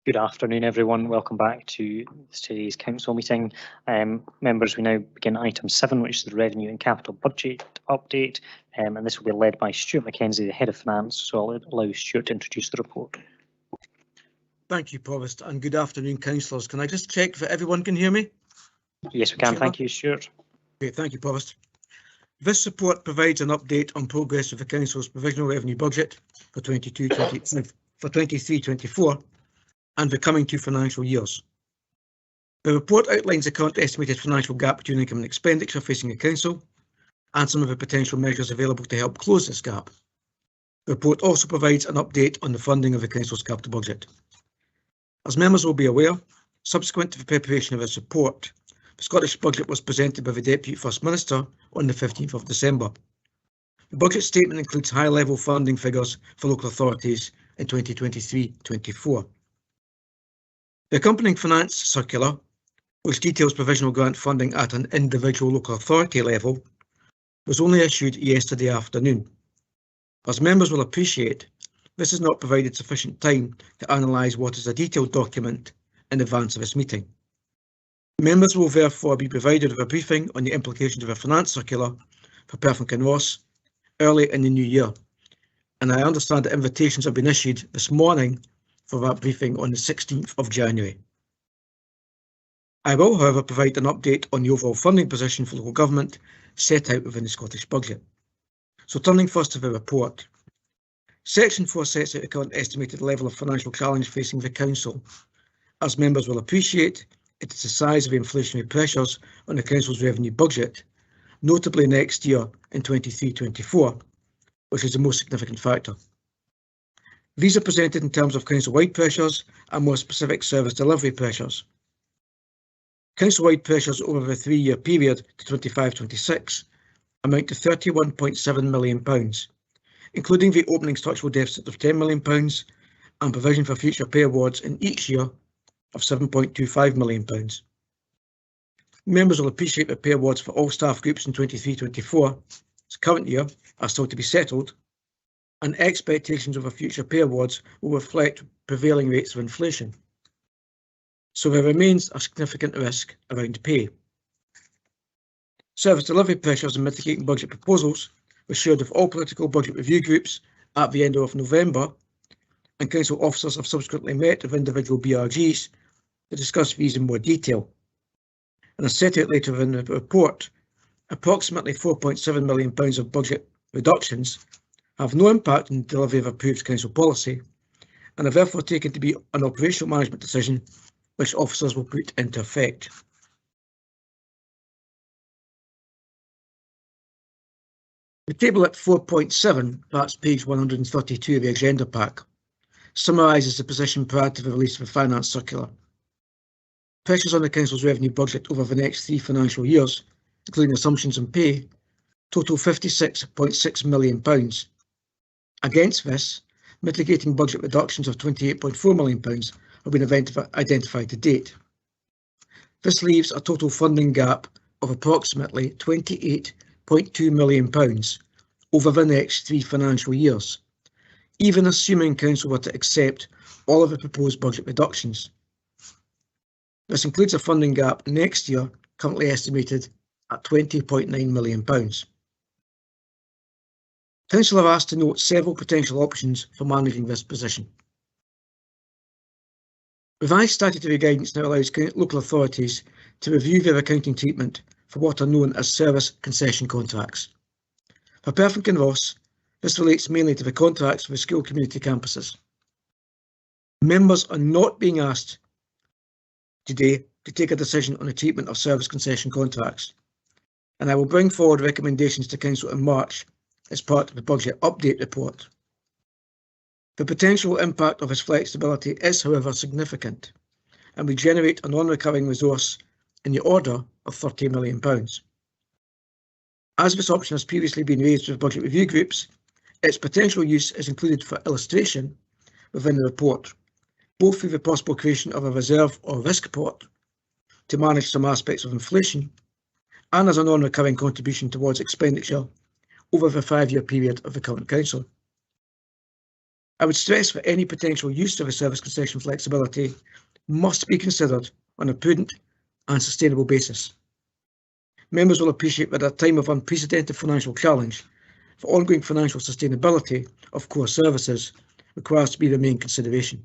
Good afternoon, everyone. Welcome back to today's council meeting. Members, we now begin item 7, which is the revenue and capital budget update, and this will be led by Stuart Mackenzie, the head of finance. So I'll allow Stuart to introduce the report. Thank you, Provost, and good afternoon, councillors. Can I just check that everyone can hear me? Yes, we can. Thank you, Stuart. Okay, thank you, Provost. This report provides an update on progress of the council's provisional revenue budget for 23-24 and the coming 2 financial years. The report outlines the current estimated financial gap between income and expenditure facing the council and some of the potential measures available to help close this gap. The report also provides an update on the funding of the council's capital budget. As members will be aware, subsequent to the preparation of this report, the Scottish Budget was presented by the Deputy First Minister on the 15th of December. The budget statement includes high-level funding figures for local authorities in 2023-24. The accompanying finance circular, which details provisional grant funding at an individual local authority level, was only issued yesterday afternoon. As members will appreciate, this has not provided sufficient time to analyse what is a detailed document in advance of this meeting. Members will therefore be provided with a briefing on the implications of a finance circular for Perth and Kinross early in the new year, and I understand that invitations have been issued this morning for that briefing on the 16th of January. I will, however, provide an update on the overall funding position for local government set out within the Scottish Budget. So turning first to the report. Section 4 sets out the current estimated level of financial challenge facing the council. As members will appreciate, it is the size of the inflationary pressures on the council's revenue budget, notably next year in 23-24, which is the most significant factor. These are presented in terms of council-wide pressures and more specific service delivery pressures. Council-wide pressures over the 3-year period to 25-26 amount to £31.7 million, including the opening structural deficit of £10 million and provision for future pay awards in each year of £7.25 million. Members will appreciate that pay awards for all staff groups in 23-24, this current year, are still to be settled, and expectations of future pay awards will reflect prevailing rates of inflation. So there remains a significant risk around pay. Service delivery pressures and mitigating budget proposals were shared with all political budget review groups at the end of November, and council officers have subsequently met with individual BRGs to discuss these in more detail. And as set out later in the report, approximately £4.7 million of budget reductions have no impact on the delivery of approved council policy and are therefore taken to be an operational management decision which officers will put into effect. The table at 4.7, that's page 132 of the agenda pack, summarises the position prior to the release of the finance circular. Pressures on the council's revenue budget over the next 3 financial years, including assumptions and pay, total £56.6 million. Against this, mitigating budget reductions of £28.4 million have been identified to date. This leaves a total funding gap of approximately £28.2 million over the next 3 financial years, even assuming council were to accept all of the proposed budget reductions. This includes a funding gap next year currently estimated at £20.9 million. Council have asked to note several potential options for managing this position. Revised statutory guidance now allows local authorities to review their accounting treatment for what are known as service concession contracts. For Perth and Kinross, this relates mainly to the contracts for the school community campuses. Members are not being asked today to take a decision on the treatment of service concession contracts, and I will bring forward recommendations to Council in March as part of the budget update report. The potential impact of this flexibility is, however, significant, and we generate a non-recurring resource in the order of £30 million. As this option has previously been raised with budget review groups, its potential use is included for illustration within the report, both through the possible creation of a reserve or risk pot to manage some aspects of inflation, and as a non-recurring contribution towards expenditure over the 5-year period of the current council. I would stress that any potential use of a service concession flexibility must be considered on a prudent and sustainable basis. Members will appreciate that at a time of unprecedented financial challenge, the ongoing financial sustainability of core services requires to be the main consideration.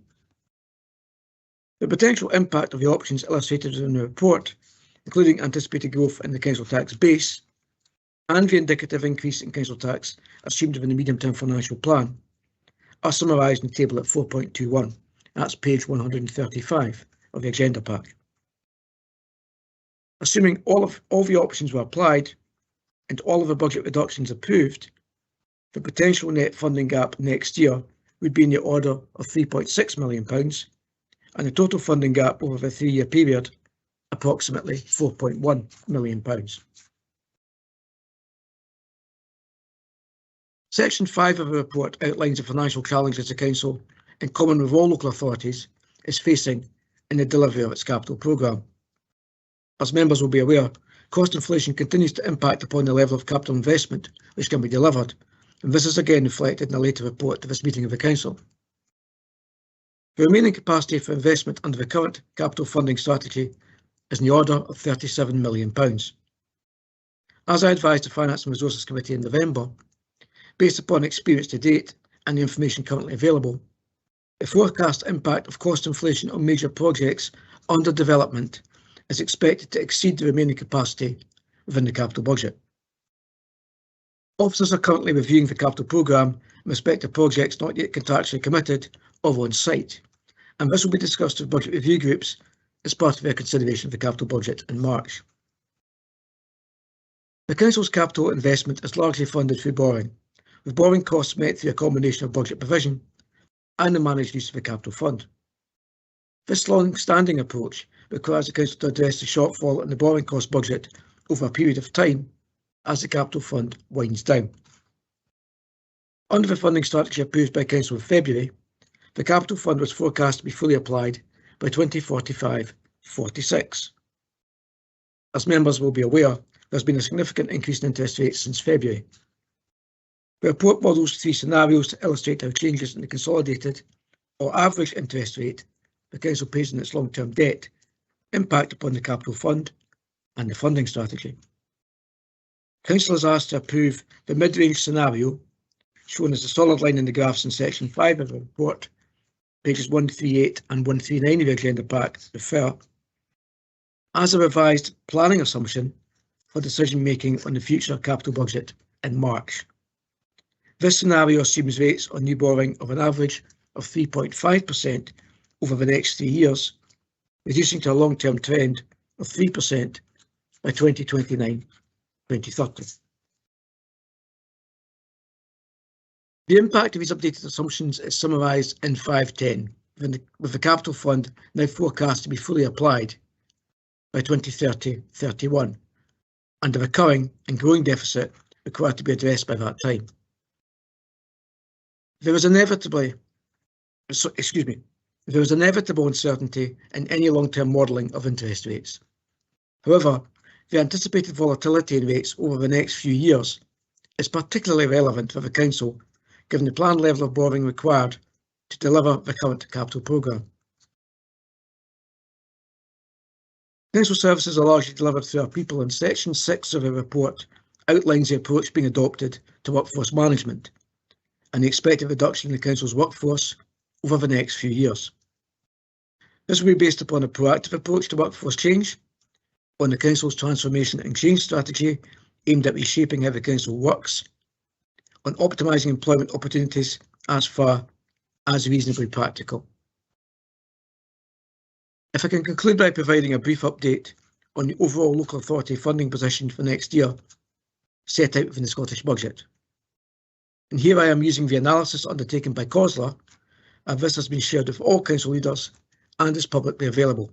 The potential impact of the options illustrated in the report, including anticipated growth in the council tax base and the indicative increase in council tax assumed within the medium-term financial plan, are summarised in the table at 4.21. That's page 135 of the agenda pack. Assuming all the options were applied and all of the budget reductions approved, the potential net funding gap next year would be in the order of £3.6 million, and the total funding gap over the 3-year period approximately £4.1 million. Section 5 of the report outlines the financial challenges the Council, in common with all local authorities, is facing in the delivery of its capital programme. As members will be aware, cost inflation continues to impact upon the level of capital investment which can be delivered, and this is again reflected in a later report to this meeting of the Council. The remaining capacity for investment under the current capital funding strategy is in the order of £37 million. As I advised the Finance and Resources Committee in November, based upon experience to date and the information currently available, the forecast impact of cost inflation on major projects under development is expected to exceed the remaining capacity within the capital budget. Officers are currently reviewing the capital programme in respect to projects not yet contractually committed or on site, and this will be discussed with budget review groups as part of their consideration of the capital budget in March. The Council's capital investment is largely funded through borrowing, with borrowing costs met through a combination of budget provision and the managed use of the capital fund. This long-standing approach requires the Council to address the shortfall in the borrowing cost budget over a period of time as the capital fund winds down. Under the funding strategy approved by Council in February, the capital fund was forecast to be fully applied by 2045-46. As members will be aware, there has been a significant increase in interest rates since February. The report models 3 scenarios to illustrate how changes in the consolidated or average interest rate the Council pays on its long-term debt impact upon the capital fund and the funding strategy. Council is asked to approve the mid-range scenario, shown as the solid line in the graphs in section 5 of the report, pages 138 and 139 of the agenda pack refer, as a revised planning assumption for decision-making on the future capital budget in March. This scenario assumes rates on new borrowing of an average of 3.5% over the next 3 years, reducing to a long-term trend of 3% by 2029-2030. The impact of these updated assumptions is summarised in 5.10, with the capital fund now forecast to be fully applied by 2030-31, and a recurring and growing deficit required to be addressed by that time. There is inevitable uncertainty in any long-term modelling of interest rates. However, the anticipated volatility in rates over the next few years is particularly relevant for the Council, given the planned level of borrowing required to deliver the current capital programme. Council services are largely delivered through our people, and section 6 of the report outlines the approach being adopted to workforce management and the expected reduction in the Council's workforce over the next few years. This will be based upon a proactive approach to workforce change, on the Council's transformation and change strategy aimed at reshaping how the Council works, on optimising employment opportunities as far as reasonably practical. If I can conclude by providing a brief update on the overall local authority funding position for next year, set out within the Scottish Budget. And here I am using the analysis undertaken by COSLA, and this has been shared with all Council leaders and is publicly available.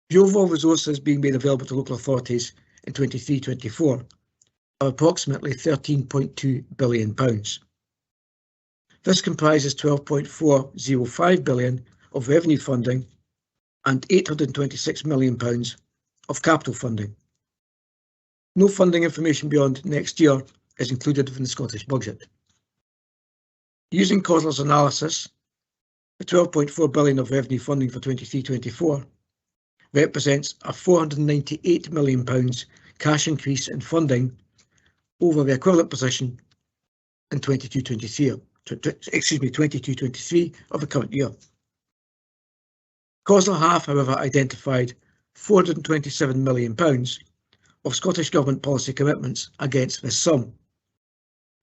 The overall resources being made available to local authorities in 23-24 are approximately £13.2 billion. This comprises £12.405 billion of revenue funding and £826 million of capital funding. No funding information beyond next year is included within the Scottish Budget. Using COSLA's analysis, the 12.4 billion of revenue funding for 23-24 represents a £498 million cash increase in funding over the equivalent position in 22-23 of the current year. COSLA have, however, identified £427 million of Scottish Government policy commitments against this sum,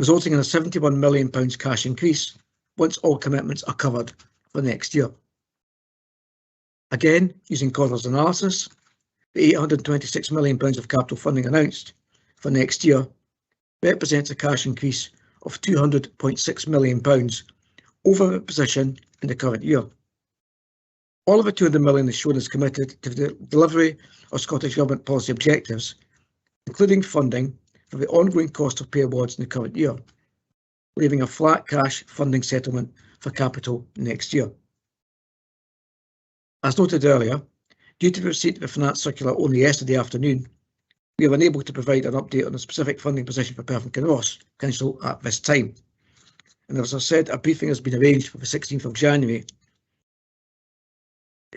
resulting in a £71 million cash increase once all commitments are covered for next year. Again, using COSLA's analysis, the £826 million of capital funding announced for next year represents a cash increase of £200.6 million over the position in the current year. All of the £200 million is shown as committed to the delivery of Scottish Government policy objectives, including funding for the ongoing cost of pay awards in the current year, leaving a flat cash funding settlement for capital next year. As noted earlier, due to the receipt of the Finance Circular only yesterday afternoon, we are unable to provide an update on the specific funding position for Perth and Kinross Council at this time. And as I said, a briefing has been arranged for the 16th of January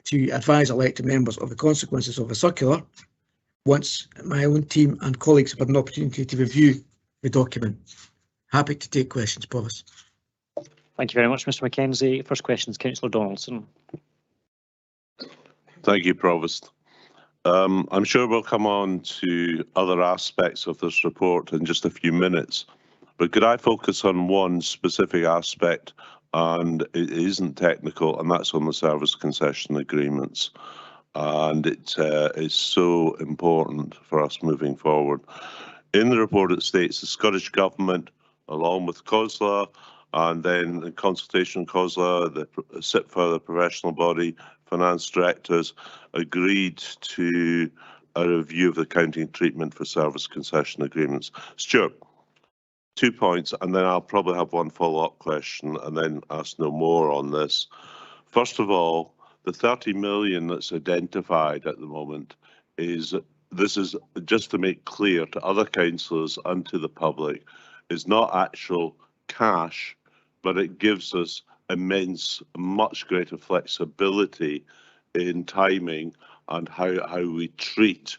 to advise elected members of the consequences of the circular once my own team and colleagues have had an opportunity to review the document. Happy to take questions, Provost. Thank you very much, Mr Mackenzie. First question is Councillor Donaldson. Thank you, Provost. I'm sure we'll come on to other aspects of this report in just a few minutes, but could I focus on one specific aspect, and it isn't technical, and that's on the service concession agreements. And it is so important for us moving forward. In the report it states the Scottish Government, along with COSLA, and then in consultation with COSLA, the SIPFA, the professional body, finance directors, agreed to a review of the accounting treatment for service concession agreements. Stuart, 2 points, and then I'll probably have one follow-up question and then ask no more on this. First of all, the 30 million that's identified at the moment is just to make clear to other councillors and to the public, is not actual cash, but it gives us much greater flexibility in timing and how we treat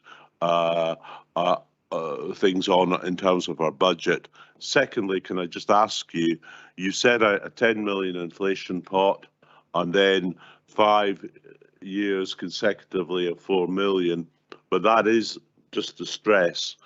things in terms of our budget. Secondly, can I just ask you, you said a 10 million inflation pot and then 5 years consecutively of 4 million, but that is, just to stress,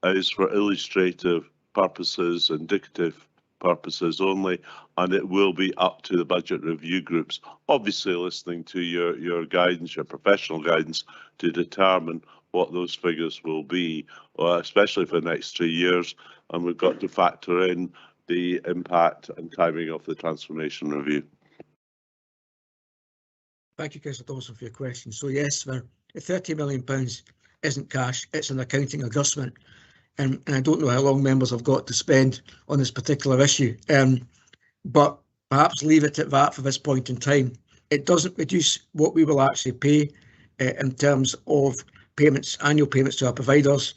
is for illustrative purposes, indicative purposes only, and it will be up to the budget review groups, obviously listening to your guidance, your professional guidance, to determine what those figures will be, especially for the next 3 years, and we've got to factor in the impact and timing of the transformation review. Thank you, Councillor Dawson, for your question. So yes, the £30 million isn't cash, it's an accounting adjustment. And I don't know how long members have got to spend on this particular issue, but perhaps leave it at that for this point in time. It doesn't reduce what we will actually pay in terms of payments, annual payments to our providers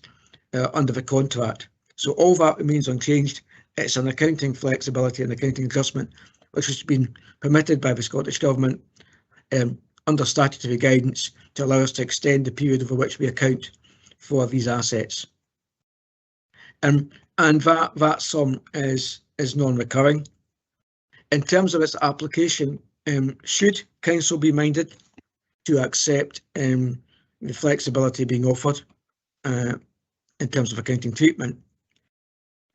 under the contract. So all that remains unchanged. It's an accounting flexibility and accounting adjustment which has been permitted by the Scottish Government under statutory guidance to allow us to extend the period over which we account for these assets. And that sum is non-recurring. In terms of its application, should Council be minded to accept the flexibility being offered in terms of accounting treatment,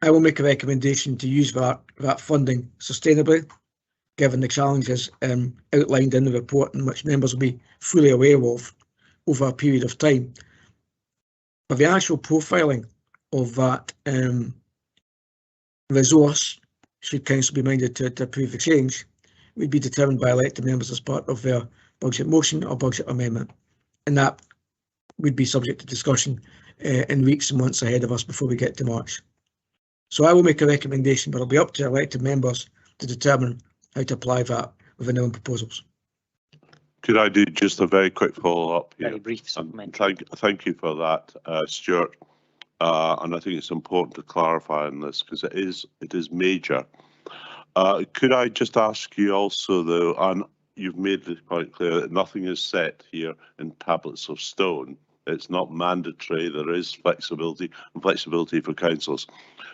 I will make a recommendation to use that funding sustainably, given the challenges outlined in the report, and which members will be fully aware of over a period of time. But the actual profiling of that resource, should Council be minded to approve the change, would be determined by elected members as part of their budget motion or budget amendment, and that would be subject to discussion in weeks and months ahead of us before we get to March. So I will make a recommendation, but it'll be up to elected members to determine how to apply that within their own proposals. Could I do just a very quick follow-up here? Very brief supplementary. Thank you for that, Stuart. And I think it's important to clarify on this because it is major. Could I just ask you also, though, and you've made it quite clear that nothing is set here in tablets of stone. It's not mandatory. There is flexibility and flexibility for councils.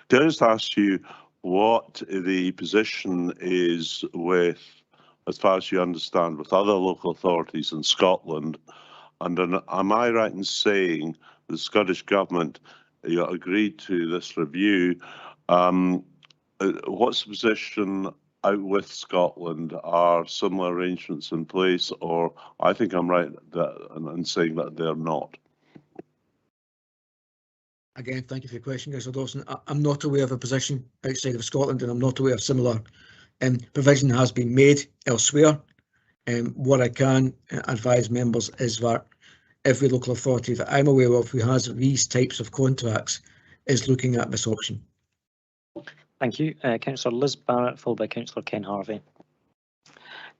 Could I just ask you what the position is with, as far as you understand, with other local authorities in Scotland? And am I right in saying the Scottish Government agreed to this review? What's the position out with Scotland? Are similar arrangements in place, or I think I'm right in saying that they're not? Again, thank you for your question, Councillor Dawson. I'm not aware of a position outside of Scotland, and I'm not aware of similar provision has been made elsewhere. What I can advise members is that every local authority that I'm aware of who has these types of contracts is looking at this option. Thank you. Councillor Liz Barrett, followed by Councillor Ken Harvey.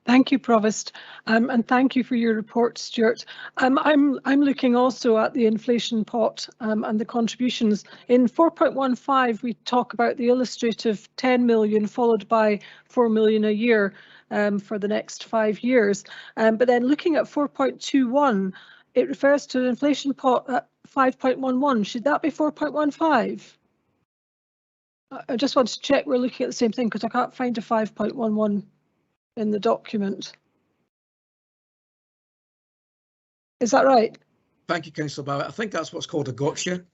Thank you, Provost, and thank you for your report, Stuart. I'm looking also at the inflation pot and the contributions. In 4.15, we talk about the illustrative 10 million followed by 4 million a year for the next 5 years. But then looking at 4.21, it refers to an inflation pot at 5.11. Should that be 4.15? I just want to check we're looking at the same thing because I can't find a 5.11 in the document. Is that right? Thank you, Councillor Barrett. I think that's what's called a gotcha.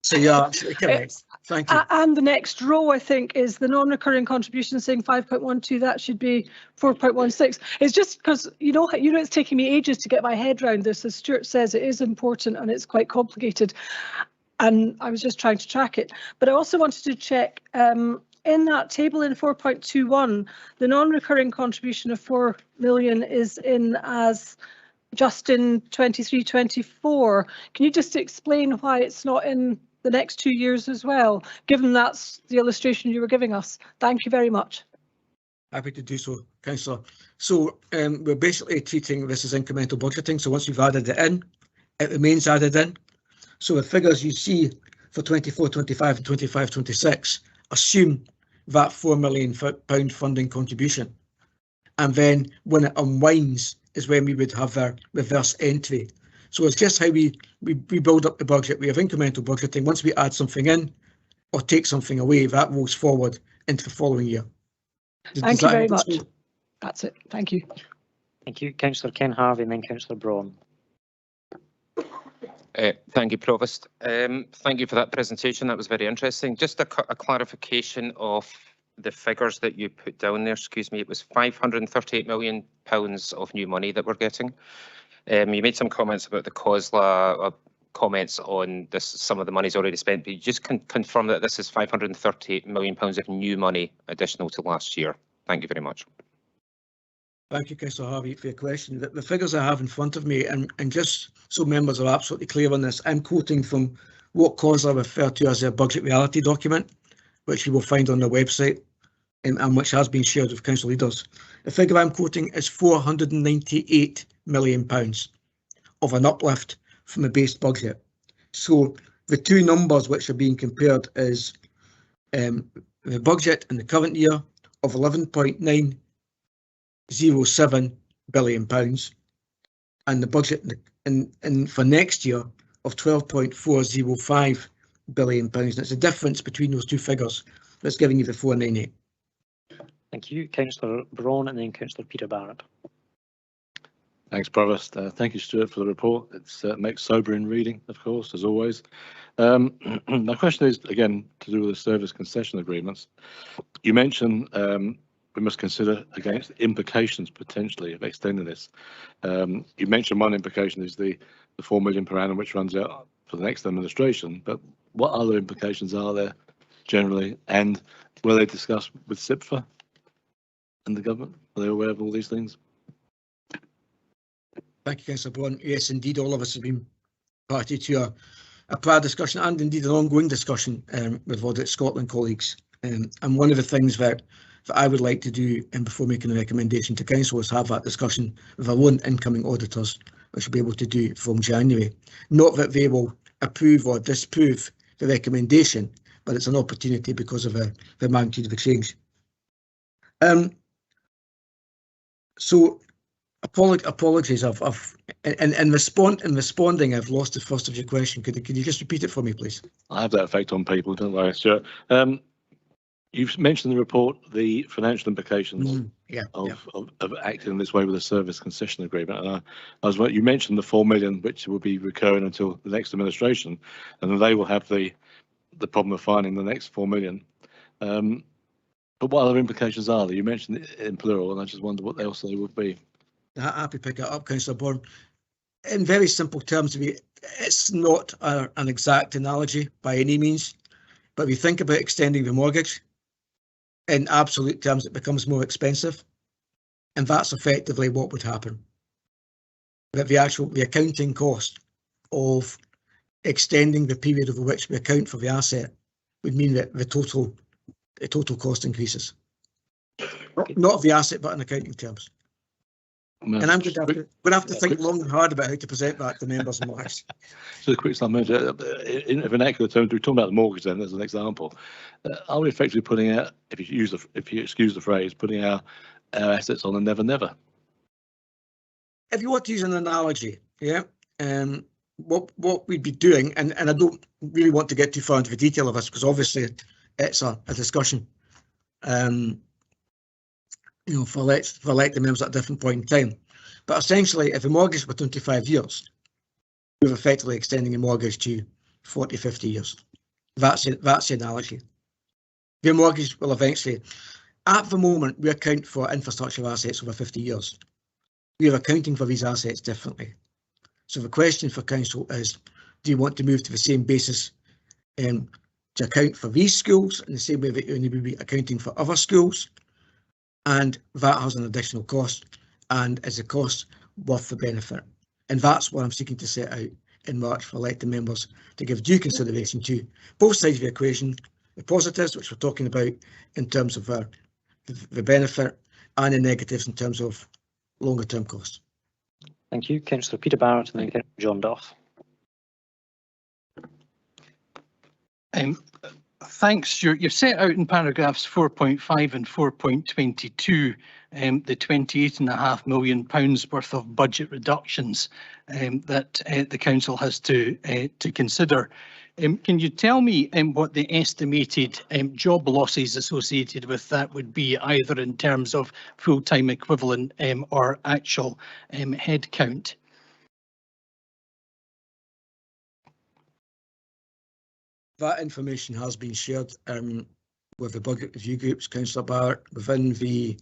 So yeah, absolutely correct. Thank you. And the next row, I think, is the non-recurring contribution saying 5.12. That should be 4.16. It's just because you know it's taking me ages to get my head around this. As Stuart says, it is important and it's quite complicated. And I was just trying to track it. But I also wanted to check in that table in 4.21, the non-recurring contribution of 4 million is in as just in 23-24. Can you just explain why it's not in the next 2 years as well, given that's the illustration you were giving us? Thank you very much. Happy to do so, Councillor. So we're basically treating this as incremental budgeting. So once you've added it in, it remains added in. So the figures you see for 24-25 and 25-26 assume that £4 million funding contribution. And then when it unwinds is when we would have a reverse entry. So it's just how we build up the budget. We have incremental budgeting. Once we add something in or take something away, that rolls forward into the following year. Thank you very much. That's it. Thank you. Thank you. Councillor Ken Harvey and then Councillor Braun. Thank you, Provost. Thank you for that presentation. That was very interesting. Just a clarification of the figures that you put down there. Excuse me, it was £538 million of new money that we're getting. You made some comments about the COSLA, comments on this. Some of the money's already spent, but you just confirm that this is £538 million of new money additional to last year. Thank you very much. Thank you, Councillor Harvey, for your question. The figures I have in front of me, and just so members are absolutely clear on this, I'm quoting from what COSLA refer to as their budget reality document, which you will find on their website and which has been shared with council leaders. The figure I'm quoting is £498 million of an uplift from the base budget. So the two numbers which are being compared is the budget in the current year of £11.907 billion and the budget in for next year of £12.405 billion. And it's the difference between those two figures that's giving you the 498. Thank you. Councillor Braun and then Councillor Peter Barrett. Thanks, Provost. Thank you, Stuart, for the report. It makes sobering reading, of course, as always. My question is, again, to do with the service concession agreements. You mentioned we must consider against implications potentially of extending this. You mentioned one implication is the 4 million per annum, which runs out for the next administration. But what other implications are there generally? And were they discussed with SIPFA and the government? Are they aware of all these things? Thank you, Councillor Braun. Yes, indeed, all of us have been party to a prior discussion and indeed an ongoing discussion with Audit Scotland colleagues. And one of the things that I would like to do before making a recommendation to Council is have that discussion with our own incoming auditors, which we'll be able to do from January. Not that they will approve or disprove the recommendation, but it's an opportunity because of the magnitude of the change. So apologies. In responding, I've lost the first of your question. Could you just repeat it for me, please? I have that effect on people, don't worry, Stuart. You've mentioned in the report the financial implications of acting in this way with a service concession agreement. And you mentioned the 4 million, which will be recurring until the next administration, and then they will have the problem of finding the next 4 million. But what other implications are there? You mentioned it in plural, and I just wonder what else they would be. Happy to pick it up, Councillor Bourne. In very simple terms, it's not an exact analogy by any means, but we think about extending the mortgage. In absolute terms, it becomes more expensive, and that's effectively what would happen. That the accounting cost of extending the period over which we account for the asset would mean that the total cost increases. Not of the asset, but in accounting terms. No, and I'm going to have to think long and hard about how to present that to members and Marks. So a quick summary, in vernacular terms, we're talking about the mortgage then as an example. Are we effectively putting out, if you excuse the phrase, putting our assets on a never never? If you want to use an analogy, yeah, what we'd be doing, and I don't really want to get too far into the detail of this because obviously it's a discussion, for elected members at a different point in time. But essentially, if a mortgage were 25 years, we're effectively extending a mortgage to 40, 50 years. That's the analogy. The mortgage will eventually, at the moment, we account for infrastructure assets over 50 years. We are accounting for these assets differently. So the question for Council is, do you want to move to the same basis to account for these schools in the same way that you're going to be accounting for other schools? And that has an additional cost, and is a cost worth the benefit? And that's what I'm seeking to set out in March for elected members to give due consideration to both sides of the equation, the positives, which we're talking about in terms of the benefit, and the negatives in terms of longer term costs. Thank you. Councillor Peter Barrett and then John Duff. Thanks, Stuart. You've set out in paragraphs 4.5 and 4.22 the £28.5 million worth of budget reductions that the council has to consider. Can you tell me what the estimated job losses associated with that would be, either in terms of full-time equivalent or actual head count? That information has been shared with the budget review groups, Councillor Barrett. Within the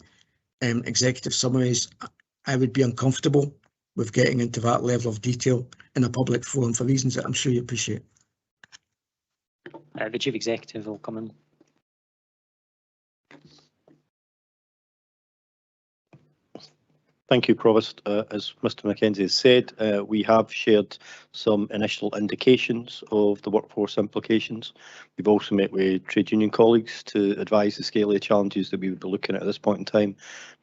executive summaries, I would be uncomfortable with getting into that level of detail in a public forum for reasons that I'm sure you appreciate. The Chief Executive will come in. Thank you, Provost. As Mr Mackenzie has said, we have shared some initial indications of the workforce implications. We've also met with trade union colleagues to advise the scale of the challenges that we would be looking at this point in time.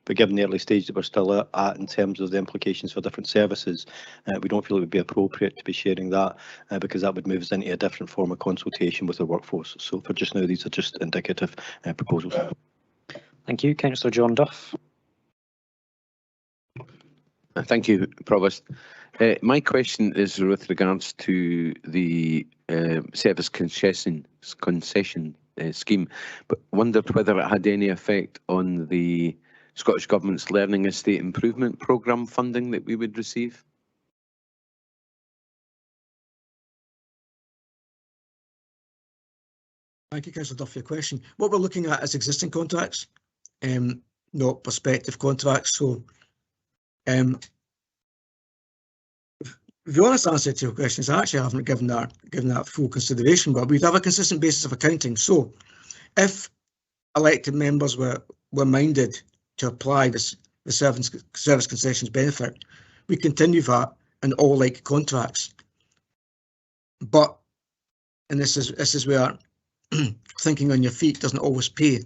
But given the early stage that we're still at in terms of the implications for different services, we don't feel it would be appropriate to be sharing that because that would move us into a different form of consultation with the workforce. So for just now, these are just indicative proposals. Thank you. Councillor John Duff. Thank you, Provost. My question is with regards to the service concession scheme, but wondered whether it had any effect on the Scottish Government's Learning Estate Improvement Programme funding that we would receive. Thank you, Councillor Duff, for your question. What we're looking at is existing contracts, not prospective contracts. So the honest answer to your question is I actually haven't given that full consideration, but we'd have a consistent basis of accounting. So if elected members were minded to apply the service concessions benefit, we continue that in all like contracts. But, and this is where thinking on your feet doesn't always pay.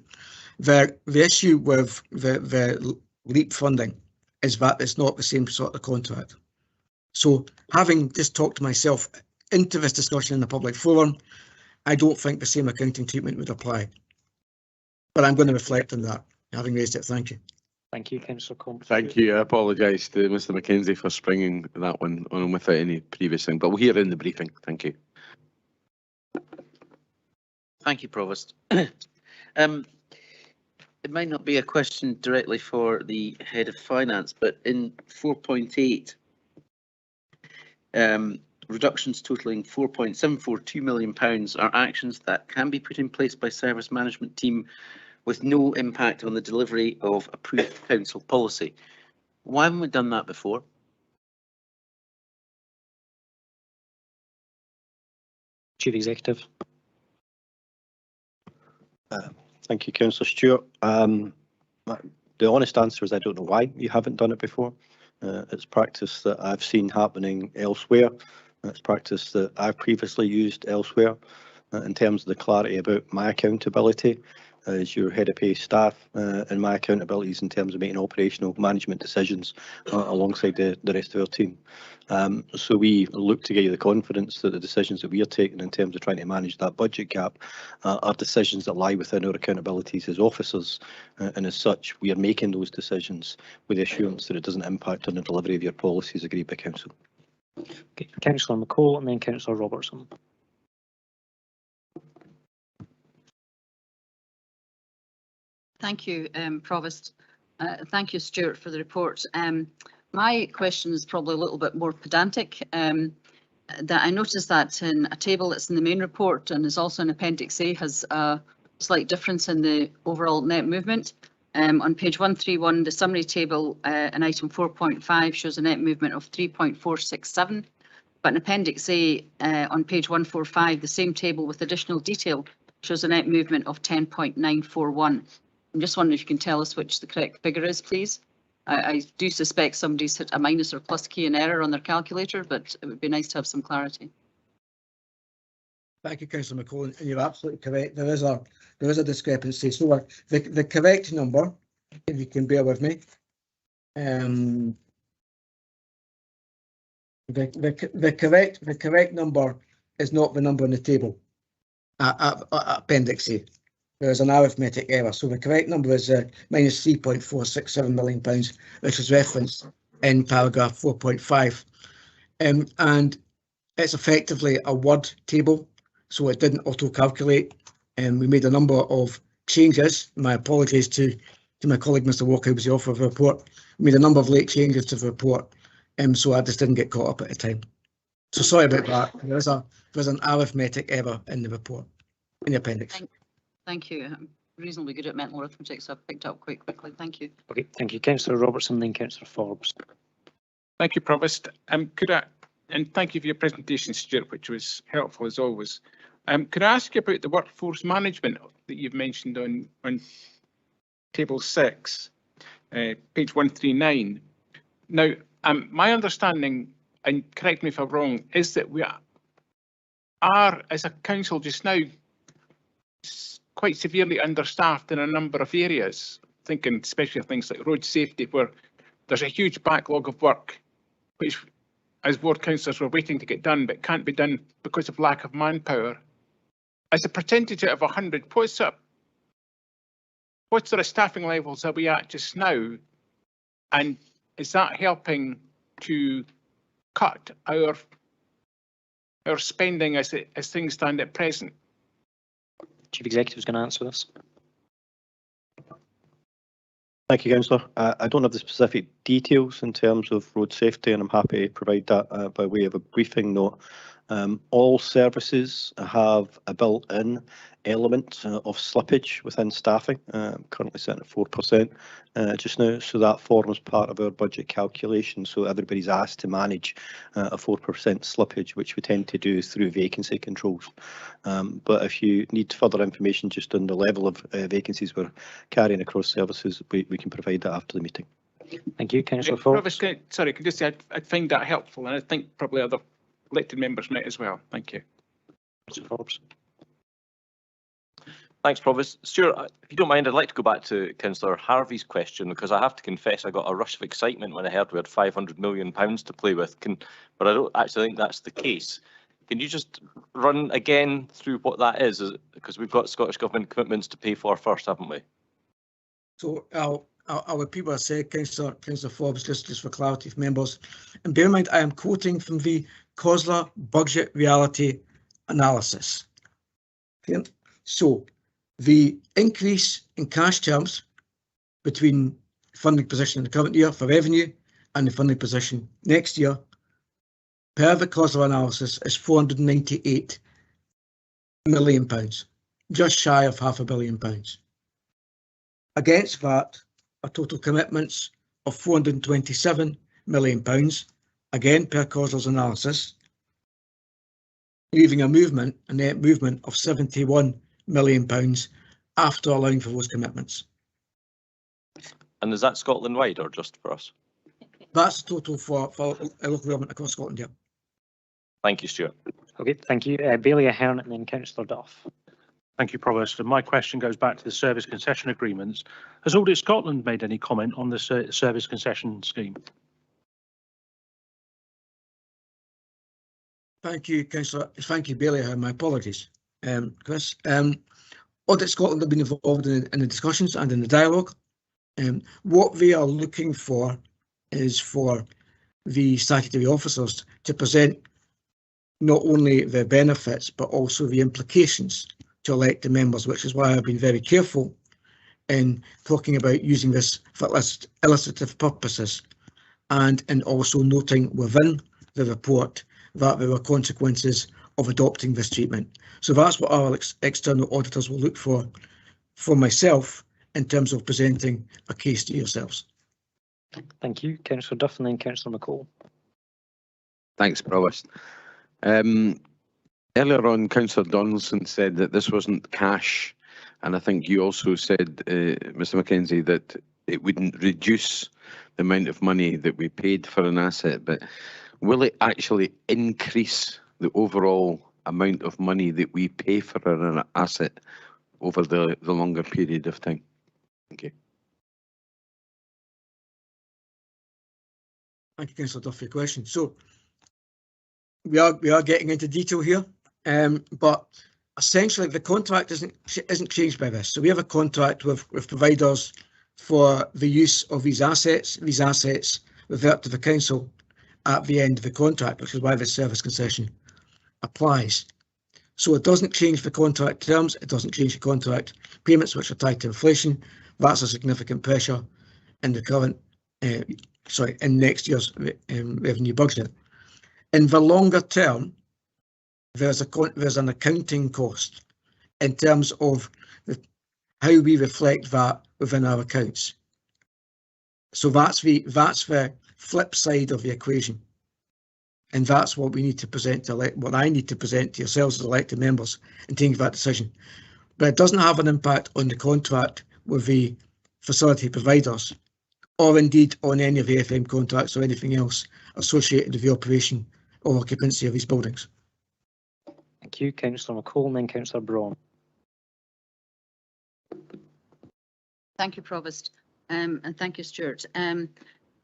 The issue with the LEAP funding is that it's not the same sort of contract. So having just talked myself into this discussion in the public forum, I don't think the same accounting treatment would apply. But I'm going to reflect on that. Having raised it, thank you. Thank you, Councillor Combs. Thank you. I apologise to Mr Mackenzie for springing that one on without any previous thing, but we'll hear it in the briefing. Thank you. Thank you, Provost. It might not be a question directly for the Head of Finance, but in 4.8, reductions totalling £4.742 million are actions that can be put in place by service management team with no impact on the delivery of approved council policy. Why haven't we done that before? Chief Executive. Thank you, Councillor Stewart. The honest answer is I don't know why you haven't done it before. It's practice that I've seen happening elsewhere. It's practice that I've previously used elsewhere. In terms of the clarity about my accountability as your head of pay staff and my accountabilities in terms of making operational management decisions alongside the rest of our team. So we look to give you the confidence that the decisions that we are taking in terms of trying to manage that budget gap are decisions that lie within our accountabilities as officers, and as such we are making those decisions with the assurance that it doesn't impact on the delivery of your policies agreed by council. Okay, Councillor McCall and then Councillor Robertson. Thank you, Provost. Thank you, Stuart, for the report. My question is probably a little bit more pedantic. That I noticed that in a table that's in the main report and is also in Appendix A has a slight difference in the overall net movement. On page 131, the summary table in item 4.5 shows a net movement of 3.467. But in Appendix A on page 145, the same table with additional detail shows a net movement of 10.941. I'm just wondering if you can tell us which the correct figure is, please. I do suspect somebody's hit a minus or plus key in error on their calculator, but it would be nice to have some clarity. Thank you, Councillor McCall, and you're absolutely correct. There is a discrepancy. So the correct number, if you can bear with me, the correct number is not the number in the table. Appendix A. There is an arithmetic error, so the correct number is minus £3.467 million, which is referenced in paragraph 4.5, and it's effectively a word table, so it didn't auto-calculate, and we made a number of changes. My apologies to my colleague Mr Walker, who was the author of the report. We made a number of late changes to the report, so I just didn't get caught up at the time. So sorry about that. There's an arithmetic error in the report, in the appendix. Thank you. I'm reasonably good at mental arithmetic, so I've picked up quite quickly. Thank you. Okay, thank you, Councillor Robertson, then Councillor Forbes. Thank you, Provost. And thank you for your presentation, Stuart, which was helpful as always. Could I ask you about the workforce management that you've mentioned on table 6, page 139? Now, my understanding, and correct me if I'm wrong, is that we are, as a council just now, quite severely understaffed in a number of areas, thinking especially of things like road safety, where there's a huge backlog of work, which as ward councillors we're waiting to get done, but can't be done because of lack of manpower. As a percentage out of 100, what sort of staffing levels are we at just now? And is that helping to cut our spending as things stand at present? Chief Executive is going to answer this. Thank you, Councillor. I don't have the specific details in terms of road safety, and I'm happy to provide that by way of a briefing note. All services have a built-in element of slippage within staffing, currently sitting at 4% just now, so that forms part of our budget calculation. So everybody's asked to manage a 4% slippage, which we tend to do through vacancy controls. But if you need further information just on the level of vacancies we're carrying across services, we can provide that after the meeting. Thank you, Councillor Forbes. Sorry, can I just say I'd find that helpful, and I think probably other elected members might as well. Thank you. Councillor Forbes. Thanks, Provost. Stuart, if you don't mind, I'd like to go back to Councillor Harvey's question, because I have to confess I got a rush of excitement when I heard we had £500 million to play with, but I don't actually think that's the case. Can you just run again through what that is? Because we've got Scottish Government commitments to pay for first, haven't we? So I'll repeat what I said, Councillor Forbes, just for clarity for members. And bear in mind, I am quoting from the COSLA budget reality analysis. Okay. So the increase in cash terms between funding position in the current year for revenue and the funding position next year, per the COSLA analysis, is £498 million, just shy of £500 million. Against that are total commitments of £427 million, again per COSLA's analysis, leaving a net movement of £71 million after allowing for those commitments. And is that Scotland wide or just for us? That's the total for local government across Scotland, yeah. Thank you, Stuart. Okay, thank you. Bailey Ahern and then Councillor Duff. Thank you, Provost. And my question goes back to the service concession agreements. Has Audit Scotland made any comment on the service concession scheme? Thank you, Councillor. Thank you, Bailey Ahern. My apologies, Chris. Audit Scotland have been involved in the discussions and in the dialogue. What they are looking for is for the statutory officers to present not only the benefits but also the implications to elected members, which is why I've been very careful in talking about using this for illustrative purposes, and in also noting within the report that there are consequences of adopting this treatment. So that's what our external auditors will look for myself in terms of presenting a case to yourselves. Thank you, Councillor Duff and then Councillor McCall. Thanks, Provost. Earlier on, Councillor Donaldson said that this wasn't cash, and I think you also said, Mr Mackenzie, that it wouldn't reduce the amount of money that we paid for an asset, but will it actually increase the overall amount of money that we pay for an asset over the longer period of time? Thank you. Thank you, Councillor Duff, for your question. So we are getting into detail here, but essentially the contract isn't changed by this. So we have a contract with providers for the use of these assets. These assets revert to the council at the end of the contract, which is why the service concession applies. So it doesn't change the contract terms, it doesn't change the contract payments which are tied to inflation. That's a significant pressure in the current, in next year's revenue budget. In the longer term, there's an accounting cost in terms of how we reflect that within our accounts. So that's the flip side of the equation, and that's what we need to present to what I need to present to yourselves as elected members in taking that decision. But it doesn't have an impact on the contract with the facility providers, or indeed on any of the FM contracts or anything else associated with the operation or occupancy of these buildings. Thank you, Councillor McCall and then Councillor Braun. Thank you, Provost, and thank you, Stuart.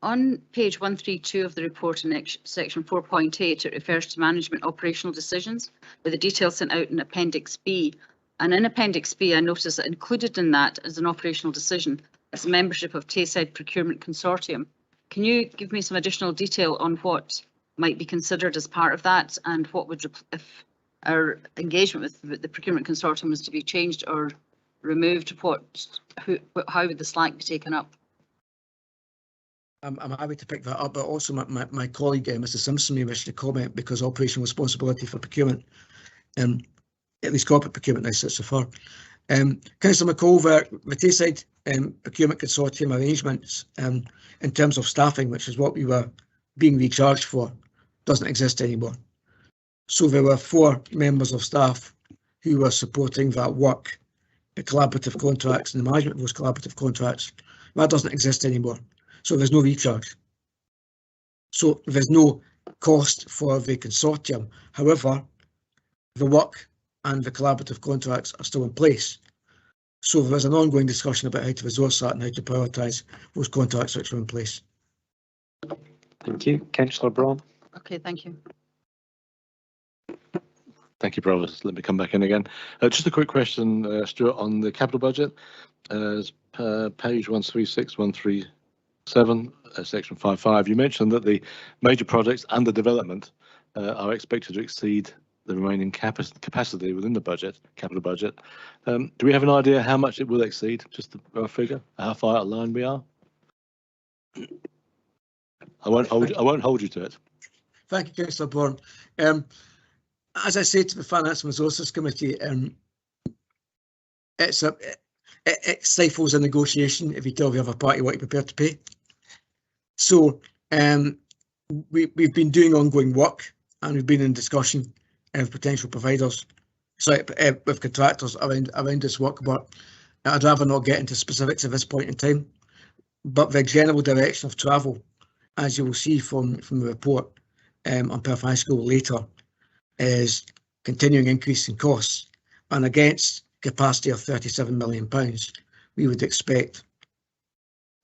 On page 132 of the report in section 4.8, it refers to management operational decisions with the details sent out in Appendix B. And in Appendix B, I noticed that included in that as an operational decision is a membership of Tayside Procurement Consortium. Can you give me some additional detail on what might be considered as part of that, and what would, if our engagement with the procurement consortium was to be changed or removed, how would the slack be taken up? I'm happy to pick that up, but also my colleague, Mr Simpson, may wish to comment, because operational responsibility for procurement, at least corporate procurement, now sits so far. Councillor McCall, the Tayside Procurement Consortium arrangements in terms of staffing, which is what we were being recharged for, doesn't exist anymore. So there were 4 members of staff who were supporting that work, the collaborative contracts and the management of those collaborative contracts. That doesn't exist anymore. So there's no recharge. So there's no cost for the consortium. However, the work and the collaborative contracts are still in place. So there's an ongoing discussion about how to resource that and how to prioritise those contracts which are in place. Thank you, Councillor Braun. Okay, thank you. Thank you, Provost. Let me come back in again. Just a quick question, Stuart, on the capital budget. As page 136, 137, section 5.5, you mentioned that the major projects under development are expected to exceed the remaining capacity within the budget, capital budget. Do we have an idea how much it will exceed? Just a figure, how far out of line we are? I won't hold you to it. Thank you, Councillor Bourne. As I said to the Finance and Resources Committee, it stifles a negotiation if you tell the other party what you're prepared to pay. So we've been doing ongoing work, and we've been in discussion with potential providers, with contractors around this work, but I'd rather not get into specifics at this point in time. But the general direction of travel, as you will see from the report on Perth High School later, is continuing increase in costs, and against capacity of £37 million, we would expect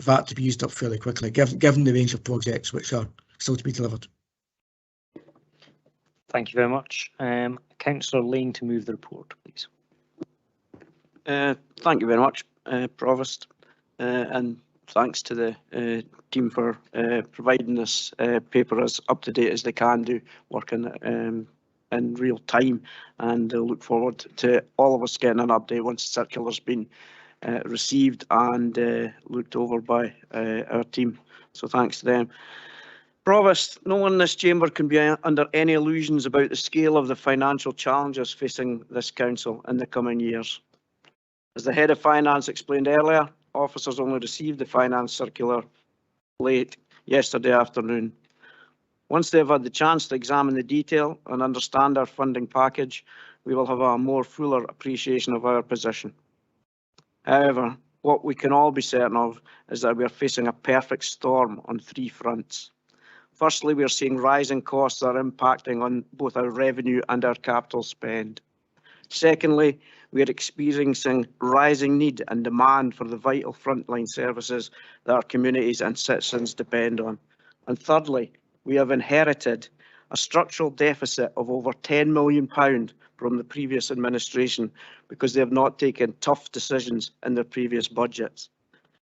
that to be used up fairly quickly, given the range of projects which are still to be delivered. Thank you very much. Councillor Lane to move the report, please. Thank you very much, Provost, and thanks to the team for providing this paper as up to date as they can do, working in real time, and look forward to all of us getting an update once the circular's been received and looked over by our team. So thanks to them. Provost, no one in this chamber can be under any illusions about the scale of the financial challenges facing this council in the coming years. As the head of finance explained earlier, officers only received the finance circular late yesterday afternoon. Once they have had the chance to examine the detail and understand our funding package, we will have a more fuller appreciation of our position. However, what we can all be certain of is that we are facing a perfect storm on three fronts. Firstly, we are seeing rising costs that are impacting on both our revenue and our capital spend. Secondly, we are experiencing rising need and demand for the vital frontline services that our communities and citizens depend on. And thirdly, we have inherited a structural deficit of over £10 million from the previous administration because they have not taken tough decisions in their previous budgets.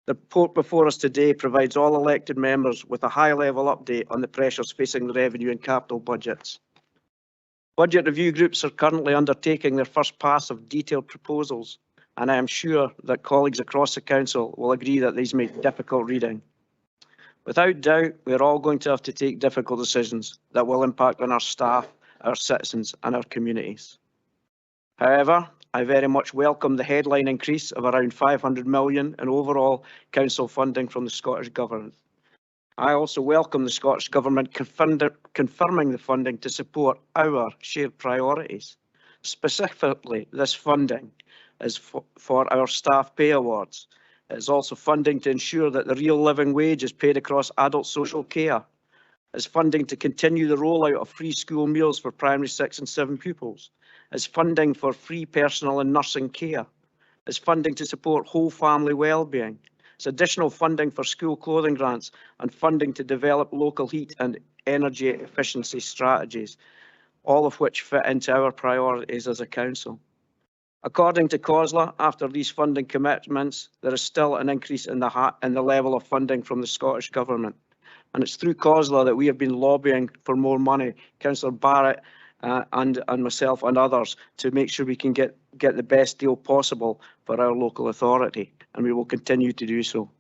The report before us today provides all elected members with a high-level update on the pressures facing the revenue and capital budgets. Budget review groups are currently undertaking their first pass of detailed proposals, and I am sure that colleagues across the council will agree that these make difficult reading. Without doubt, we are all going to have to take difficult decisions that will impact on our staff, our citizens, and our communities. However, I very much welcome the headline increase of around £500 million in overall council funding from the Scottish Government. I also welcome the Scottish Government confirming the funding to support our shared priorities. Specifically, this funding is for our staff pay awards. It is also funding to ensure that the real living wage is paid across adult social care. It is funding to continue the rollout of free school meals for primary 6 and 7 pupils. Is funding for free personal and nursing care. Is funding to support whole family wellbeing. It's additional funding for school clothing grants and funding to develop local heat and energy efficiency strategies, all of which fit into our priorities as a council. According to COSLA, after these funding commitments, there is still an increase in the level of funding from the Scottish Government. And it's through COSLA that we have been lobbying for more money, Councillor Barrett and myself and others, to make sure we can get the best deal possible for our local authority, and we will continue to do so.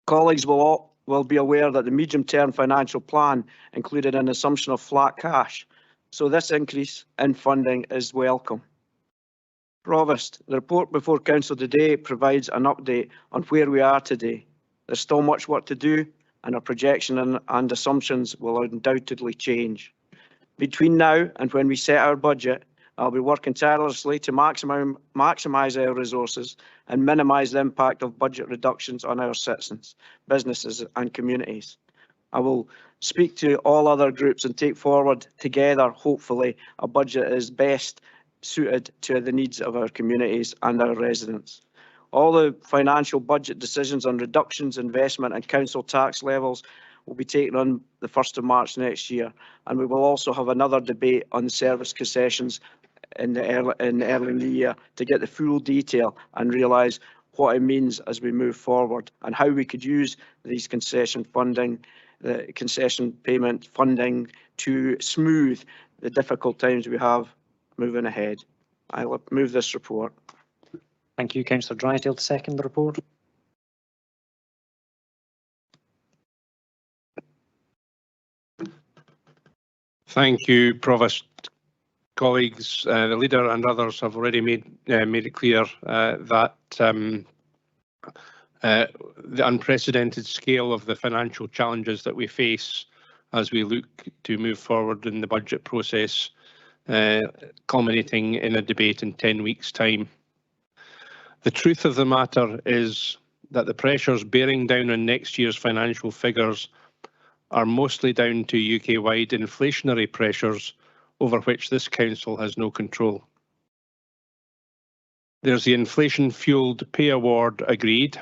Colleagues will be aware that the medium-term financial plan included an assumption of flat cash, so this increase in funding is welcome. Provost, the report before Council today provides an update on where we are today. There's still much work to do, and our projection and assumptions will undoubtedly change. Between now and when we set our budget, I'll be working tirelessly to maximise our resources and minimise the impact of budget reductions on our citizens, businesses and communities. I will speak to all other groups and take forward together, hopefully, a budget that is best suited to the needs of our communities and our residents. All the financial budget decisions on reductions, investment and council tax levels will be taken on the 1st of March next year, and we will also have another debate on the service concessions in early in the year to get the full detail and realise what it means as we move forward and how we could use these concession funding, the concession payment funding to smooth the difficult times we have moving ahead. I will move this report. Thank you, Councillor Drysdale, to second the report. Thank you, Provost. Colleagues, the leader and others have already made it clear that the unprecedented scale of the financial challenges that we face as we look to move forward in the budget process, culminating in a debate in 10 weeks' time. The truth of the matter is that the pressures bearing down on next year's financial figures are mostly down to UK-wide inflationary pressures over which this council has no control. There's the inflation-fuelled pay award agreed.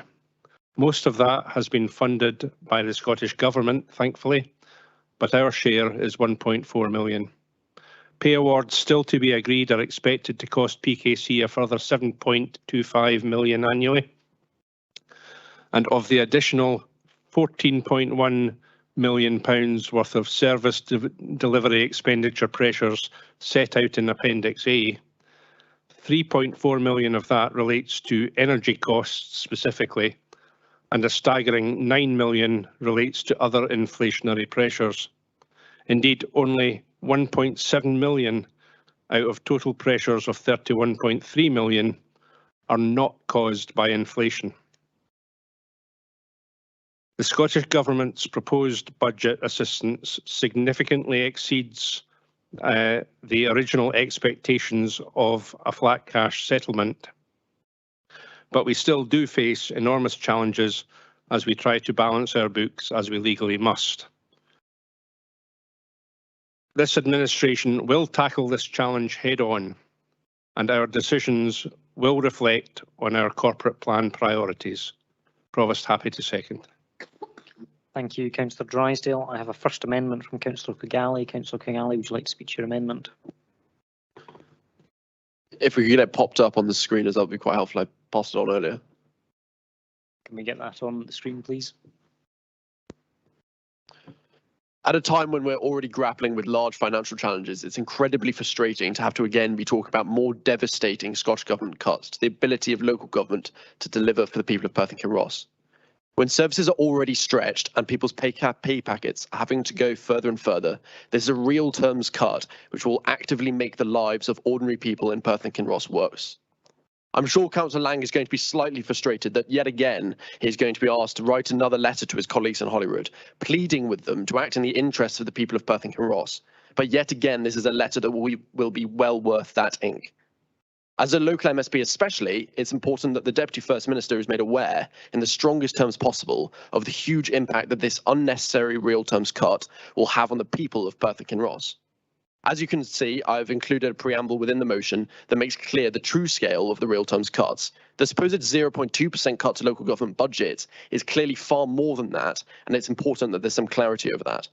Most of that has been funded by the Scottish Government, thankfully, but our share is 1.4 million. Pay awards still to be agreed are expected to cost PKC a further 7.25 million annually. And of the additional £14.1 million worth of service delivery expenditure pressures set out in Appendix A, 3.4 million of that relates to energy costs specifically, and a staggering 9 million relates to other inflationary pressures. Indeed, only 1.7 million out of total pressures of 31.3 million are not caused by inflation. The Scottish Government's proposed budget assistance significantly exceeds the original expectations of a flat cash settlement, but we still do face enormous challenges as we try to balance our books as we legally must. This administration will tackle this challenge head on, and our decisions will reflect on our corporate plan priorities. Provost, happy to second. Thank you, Councillor Drysdale. I have a first amendment from Councillor Kigali. Councillor Kigali, would you like to speak to your amendment? If we could get it popped up on the screen, as that would be quite helpful. I passed it on earlier. Can we get that on the screen, please? At a time when we're already grappling with large financial challenges, it's incredibly frustrating to have to again be talking about more devastating Scottish Government cuts to the ability of local government to deliver for the people of Perth and Kinross. When services are already stretched and people's pay packets are having to go further and further, this is a real terms cut which will actively make the lives of ordinary people in Perth and Kinross worse. I'm sure Councillor Lang is going to be slightly frustrated that yet again he's going to be asked to write another letter to his colleagues in Holyrood, pleading with them to act in the interests of the people of Perth and Kinross. But yet again, this is a letter that will be well worth that ink. As a local MSP especially, it's important that the Deputy First Minister is made aware in the strongest terms possible of the huge impact that this unnecessary real terms cut will have on the people of Perth and Kinross. As you can see, I've included a preamble within the motion that makes clear the true scale of the real terms cuts. The supposed 0.2% cut to local government budgets is clearly far more than that, and it's important that there's some clarity over that.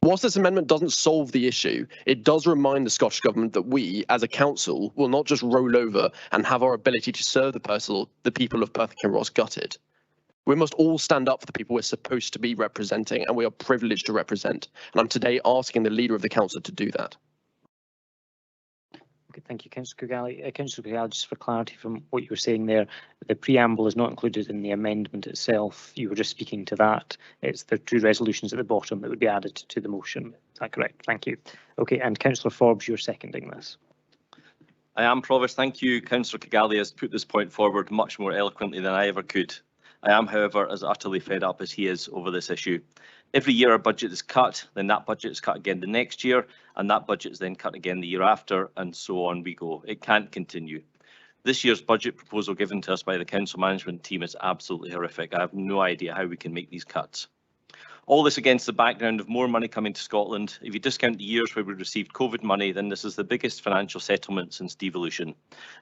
Whilst this amendment doesn't solve the issue, it does remind the Scottish Government that we, as a council, will not just roll over and have our ability to serve the people of Perth and Kinross gutted. We must all stand up for the people we're supposed to be representing, and we are privileged to represent. And I'm today asking the Leader of the Council to do that. Okay, thank you, Councillor Kigali. Councillor Kigali, just for clarity from what you were saying there, the preamble is not included in the amendment itself. You were just speaking to that. It's the two resolutions at the bottom that would be added to the motion. Is that correct? Thank you. Okay, and Councillor Forbes, you're seconding this. I am, Provost. Thank you. Councillor Kigali has put this point forward much more eloquently than I ever could. I am, however, as utterly fed up as he is over this issue. Every year our budget is cut, then that budget is cut again the next year, and that budget is then cut again the year after, and so on we go. It can't continue. This year's budget proposal given to us by the council management team is absolutely horrific. I have no idea how we can make these cuts. All this against the background of more money coming to Scotland. If you discount the years where we received COVID money, then this is the biggest financial settlement since devolution.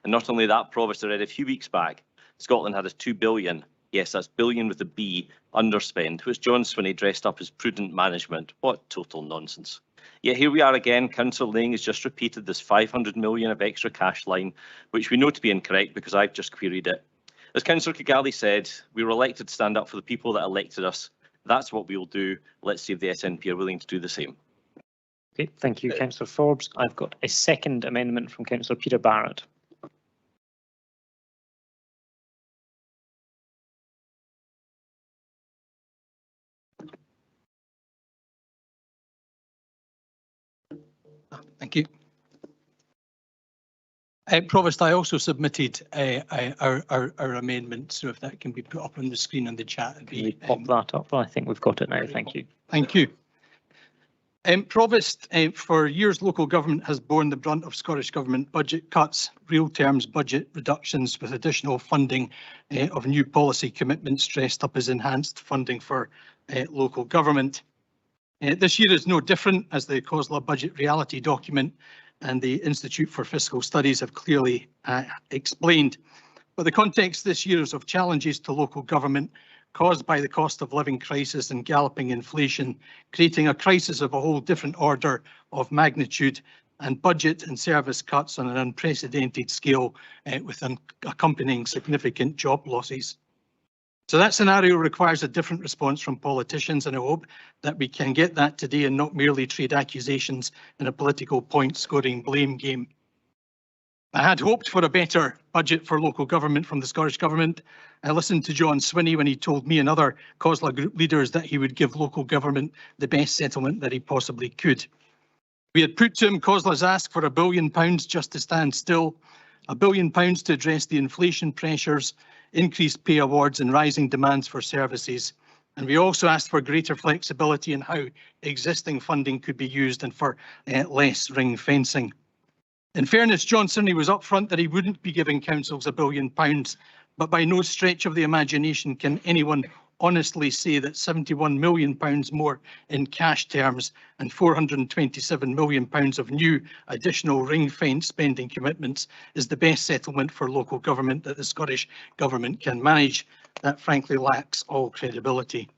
And not only that, Provost, I read a few weeks back, Scotland had a £2 billion, yes, that's billion with a B, underspend, which John Swinney dressed up as prudent management. What total nonsense. Yet here we are again. Councillor Lang has just repeated this 500 million of extra cash line, which we know to be incorrect because I've just queried it. As Councillor Kigali said, we were elected to stand up for the people that elected us. That's what we'll do. Let's see if the SNP are willing to do the same. Okay, thank you, Councillor Forbes. I've got a second amendment from Councillor Peter Barrett. Thank you. Provost, I also submitted our amendment, so if that can be put up on the screen on the chat. Can we pop that up? I think we've got it now. Thank you. Thank you. Provost, for years local government has borne the brunt of Scottish Government budget cuts, real terms budget reductions with additional funding of new policy commitments dressed up as enhanced funding for local government. This year is no different, as the COSLA budget reality document and the Institute for Fiscal Studies have clearly explained. But the context this year is of challenges to local government caused by the cost of living crisis and galloping inflation, creating a crisis of a whole different order of magnitude, and budget and service cuts on an unprecedented scale with accompanying significant job losses. So that scenario requires a different response from politicians, and I hope that we can get that today and not merely trade accusations in a political point-scoring blame game. I had hoped for a better budget for local government from the Scottish Government. I listened to John Swinney when he told me and other COSLA group leaders that he would give local government the best settlement that he possibly could. We had put to him COSLA's ask for £1 billion just to stand still, £1 billion to address the inflation pressures, increased pay awards and rising demands for services. And we also asked for greater flexibility in how existing funding could be used and for less ring fencing. In fairness, John Swinney was upfront that he wouldn't be giving councils £1 billion, but by no stretch of the imagination can anyone honestly say that £71 million more in cash terms and £427 million of new additional ring fence spending commitments is the best settlement for local government that the Scottish Government can manage. That frankly lacks all credibility.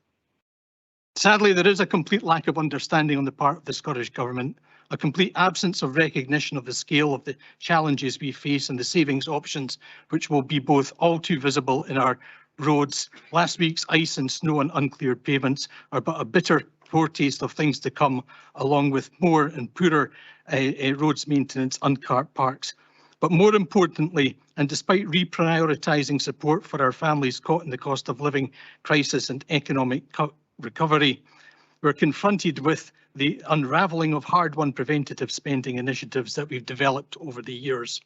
Sadly, there is a complete lack of understanding on the part of the Scottish Government, a complete absence of recognition of the scale of the challenges we face and the savings options, which will be both all too visible in our roads. Last week's ice and snow on uncleared pavements are but a bitter foretaste of things to come, along with more and poorer roads maintenance on car parks. But more importantly, and despite reprioritising support for our families caught in the cost of living crisis and economic recovery, we're confronted with the unravelling of hard-won preventative spending initiatives that we've developed over the years.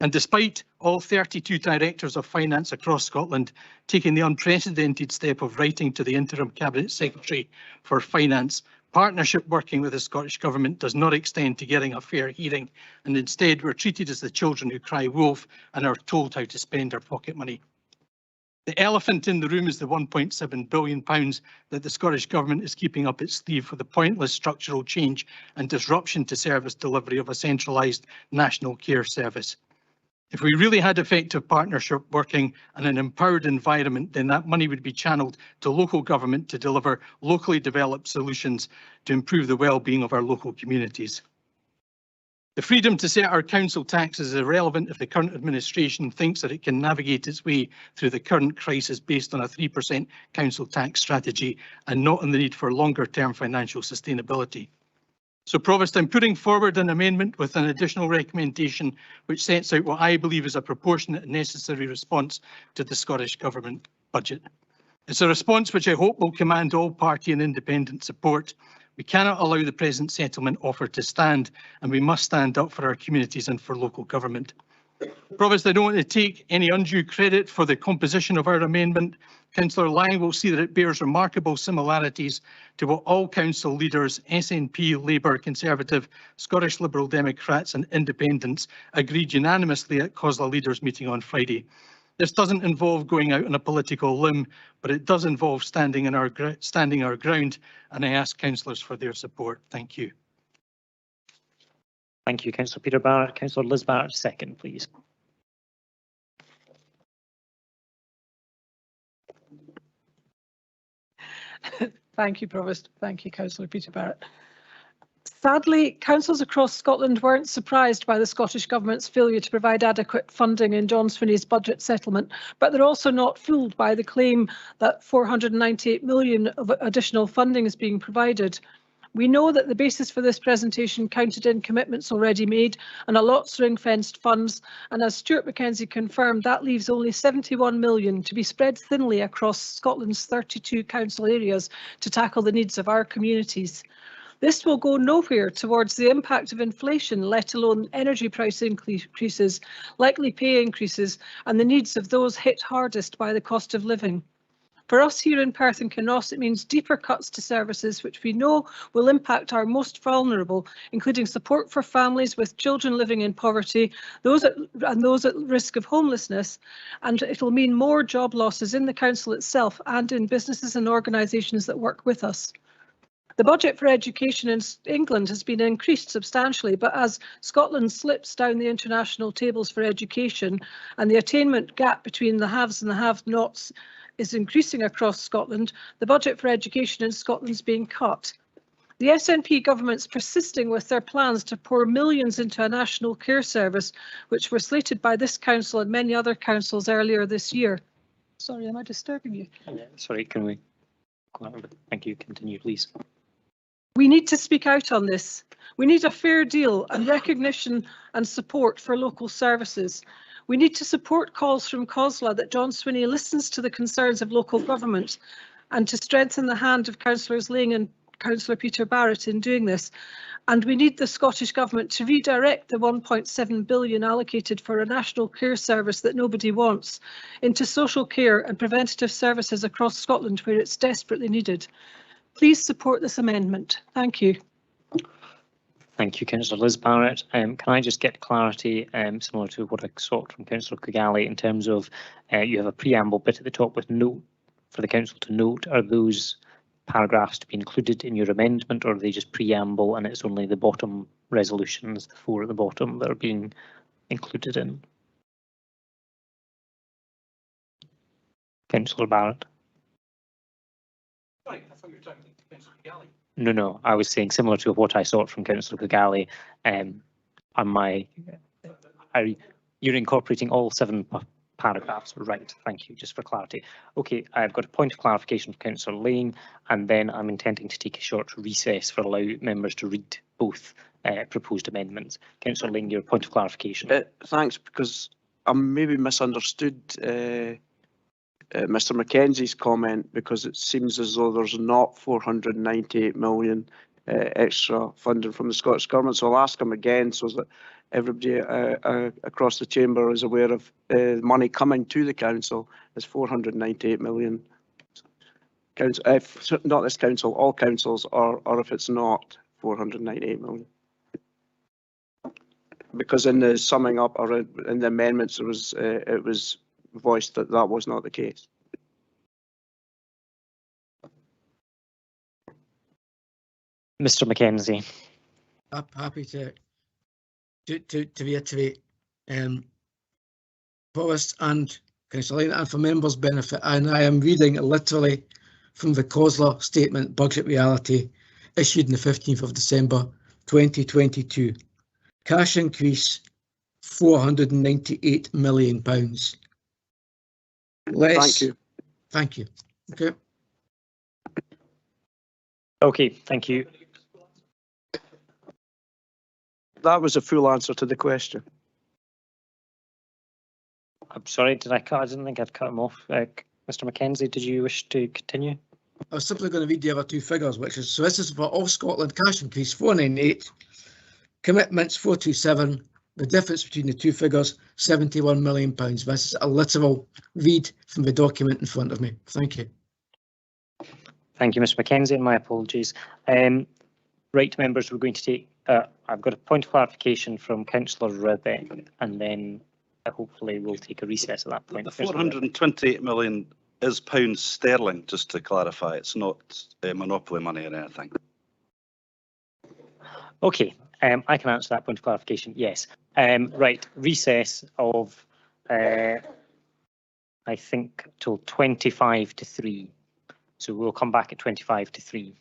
And despite all 32 directors of finance across Scotland taking the unprecedented step of writing to the interim Cabinet Secretary for Finance, partnership working with the Scottish Government does not extend to getting a fair hearing, and instead we're treated as the children who cry wolf and are told how to spend our pocket money. The elephant in the room is the £1.7 billion that the Scottish Government is keeping up its sleeve for the pointless structural change and disruption to service delivery of a centralised national care service. If we really had effective partnership working and an empowered environment, then that money would be channelled to local government to deliver locally developed solutions to improve the well-being of our local communities. The freedom to set our council tax is irrelevant if the current administration thinks that it can navigate its way through the current crisis based on a 3% council tax strategy and not on the need for longer-term financial sustainability. So, Provost, I'm putting forward an amendment with an additional recommendation which sets out what I believe is a proportionate and necessary response to the Scottish Government budget. It's a response which I hope will command all party and independent support. We cannot allow the present settlement offer to stand, and we must stand up for our communities and for local government. Provost, I don't want to take any undue credit for the composition of our amendment. Councillor Lang will see that it bears remarkable similarities to what all council leaders, SNP, Labour, Conservative, Scottish Liberal Democrats and Independents agreed unanimously at COSLA leaders meeting on Friday. This doesn't involve going out on a political limb, but it does involve standing our ground, and I ask councillors for their support. Thank you. Thank you, Councillor Peter Barrett. Councillor Liz Barrett, second, please. Thank you, Provost. Thank you, Councillor Peter Barrett. Sadly, councils across Scotland weren't surprised by the Scottish Government's failure to provide adequate funding in John Swinney's budget settlement, but they're also not fooled by the claim that 498 million of additional funding is being provided. We know that the basis for this presentation counted in commitments already made and allotts ring-fenced funds, and as Stuart Mackenzie confirmed, that leaves only 71 million to be spread thinly across Scotland's 32 council areas to tackle the needs of our communities. This will go nowhere towards the impact of inflation, let alone energy price increases, likely pay increases, and the needs of those hit hardest by the cost of living. For us here in Perth and Kinross, it means deeper cuts to services which we know will impact our most vulnerable, including support for families with children living in poverty, those at risk of homelessness, and it will mean more job losses in the council itself and in businesses and organisations that work with us. The budget for education in England has been increased substantially, but as Scotland slips down the international tables for education and the attainment gap between the haves and the have-nots is increasing across Scotland, the budget for education in Scotland is being cut. The SNP government's persisting with their plans to pour millions into a national care service, which were slated by this council and many other councils earlier this year. Sorry, am I disturbing you? Sorry, can we? Thank you. Continue, please. We need to speak out on this. We need a fair deal and recognition and support for local services. We need to support calls from COSLA that John Swinney listens to the concerns of local government and to strengthen the hand of Councillors Ling and Councillor Peter Barrett in doing this. And we need the Scottish Government to redirect the 1.7 billion allocated for a national care service that nobody wants into social care and preventative services across Scotland where it's desperately needed. Please support this amendment. Thank you. Thank you, Councillor Liz Barrett. Can I just get clarity, similar to what I sought from Councillor Kugali, in terms of you have a preamble bit at the top with note for the council to note. Are those paragraphs to be included in your amendment, or are they just preamble and it's only the bottom resolutions, the four at the bottom, that are being included in? Councillor Barrett. Right, I thought you were talking to Councillor Kugali. No, I was saying similar to what I sought from Councillor Kugali. You're incorporating all 7 paragraphs, right? Thank you, just for clarity. Okay, I've got a point of clarification from Councillor Lane, and then I'm intending to take a short recess for allow members to read both proposed amendments. Councillor Lane, your point of clarification. Thanks, because I maybe misunderstood Mr Mackenzie's comment, because it seems as though there's not 498 million extra funding from the Scottish Government. So I'll ask him again so that everybody across the chamber is aware of money coming to the council is 498 million. Not this council, all councils, or if it's not 498 million. Because in the summing up or in the amendments, there was it was voiced that that was not the case. Mr Mackenzie. I'm happy to reiterate, Provost and Councillor Lane, and for members' benefit, and I am reading literally from the COSLA statement, Budget Reality, issued on the 15th of December 2022. Cash increase £498 million. Thank you. Thank you. Okay. Okay, thank you. That was a full answer to the question. I'm sorry, did I cut? I didn't think I'd cut him off. Mr Mackenzie, did you wish to continue? I was simply going to read the other 2 figures, which is, so this is for all Scotland cash increase 498, commitments 427. The difference between the 2 figures, £71 million. This is a literal read from the document in front of me. Thank you. Thank you, Mr Mackenzie, and my apologies. Right, members, we're going to take, I've got a point of clarification from Councillor Ribbeck, and then hopefully we'll take a recess at that point. The 428 million is pounds sterling, just to clarify. It's not monopoly money or anything. Okay, I can answer that point of clarification, yes. Right, recess of, I think, till 25 to 3. So we'll come back at 25 to 3.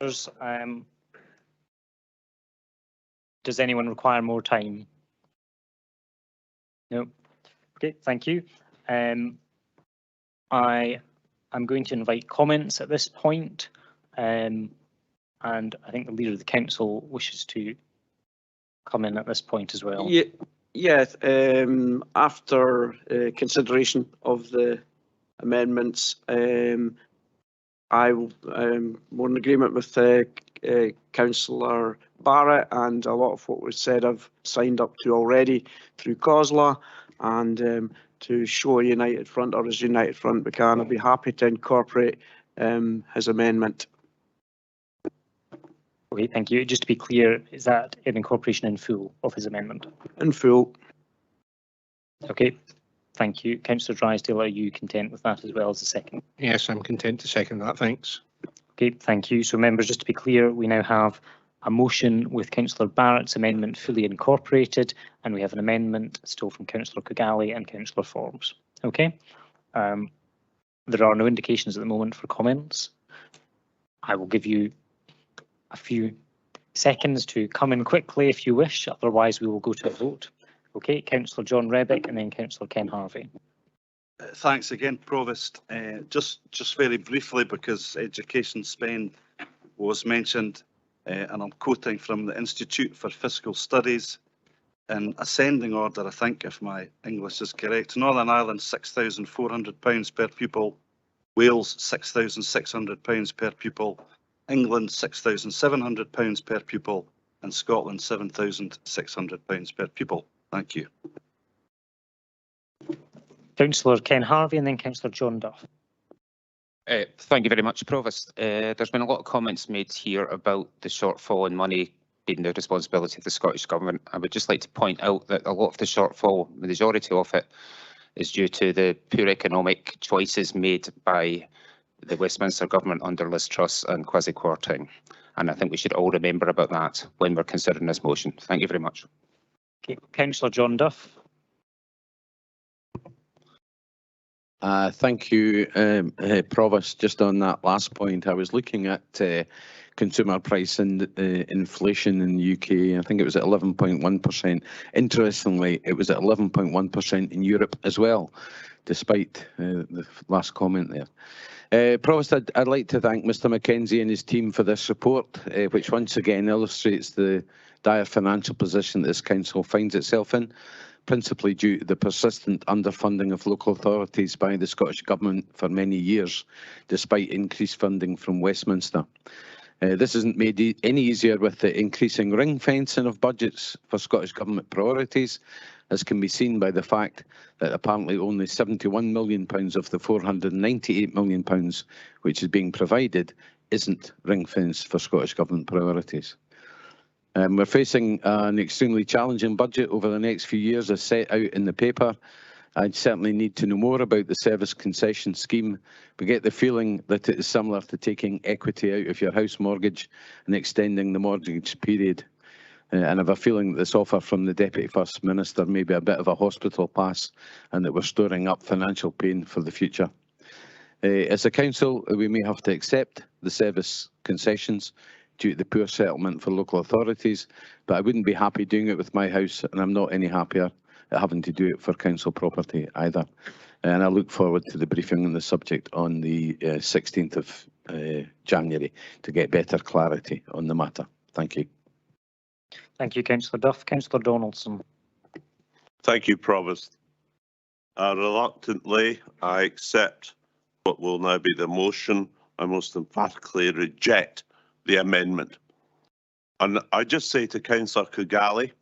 Does anyone require more time? No. Okay, thank you. I am going to invite comments at this point, and I think the leader of the council wishes to come in at this point as well. Yeah, after consideration of the amendments, I'm more in agreement with Councillor Barrett, and a lot of what was said I've signed up to already through COSLA, and to show a united front, or as united front we can, I'll be happy to incorporate his amendment. Okay, thank you. Just to be clear, is that an incorporation in full of his amendment? In full. Okay, thank you. Councillor Drysdale, are you content with that as well as the second? Yes, I'm content to second that, thanks. Okay, thank you. So members, just to be clear, we now have a motion with Councillor Barrett's amendment fully incorporated, and we have an amendment still from Councillor Kigali and Councillor Forbes. Okay, there are no indications at the moment for comments. I will give you a few seconds to come in quickly if you wish, otherwise we will go to a vote. Okay, Councillor John Rebick and then Councillor Ken Harvey. Thanks again, Provost. Just very briefly, because education spend was mentioned, and I'm quoting from the Institute for Fiscal Studies in ascending order, I think, if my English is correct. Northern Ireland £6,400 per pupil, Wales £6,600 per pupil, England £6,700 per pupil, and Scotland £7,600 per pupil. Thank you. Councillor Ken Harvey and then Councillor John Duff. Thank you very much, Provost. There's been a lot of comments made here about the shortfall in money being the responsibility of the Scottish Government. I would just like to point out that a lot of the shortfall, the majority of it, is due to the poor economic choices made by the Westminster Government under Liz Truss and Kwasi Kwarteng. And I think we should all remember about that when we're considering this motion. Thank you very much. Okay, Councillor John Duff. Thank you, Provost. Just on that last point, I was looking at consumer price and inflation in the UK. I think it was at 11.1%. Interestingly, it was at 11.1% in Europe as well, despite the last comment there. Provost, I'd like to thank Mr Mackenzie and his team for this report, which once again illustrates the dire financial position that this council finds itself in, principally due to the persistent underfunding of local authorities by the Scottish Government for many years, despite increased funding from Westminster. This isn't made any easier with the increasing ring fencing of budgets for Scottish Government priorities, as can be seen by the fact that apparently only £71 million of the £498 million which is being provided isn't ring fenced for Scottish Government priorities. We're facing an extremely challenging budget over the next few years as set out in the paper. I'd certainly need to know more about the service concession scheme. We get the feeling that it is similar to taking equity out of your house mortgage and extending the mortgage period. And I have a feeling that this offer from the Deputy First Minister may be a bit of a hospital pass, and that we're storing up financial pain for the future. As a council, we may have to accept the service concessions due to the poor settlement for local authorities, but I wouldn't be happy doing it with my house, and I'm not any happier at having to do it for council property either. And I look forward to the briefing on the subject on the 16th of January to get better clarity on the matter. Thank you. Thank you, Councillor Duff. Councillor Donaldson. Thank you, Provost. Reluctantly, I accept what will now be the motion. I most emphatically reject the amendment. And I just say to Councillor Kigali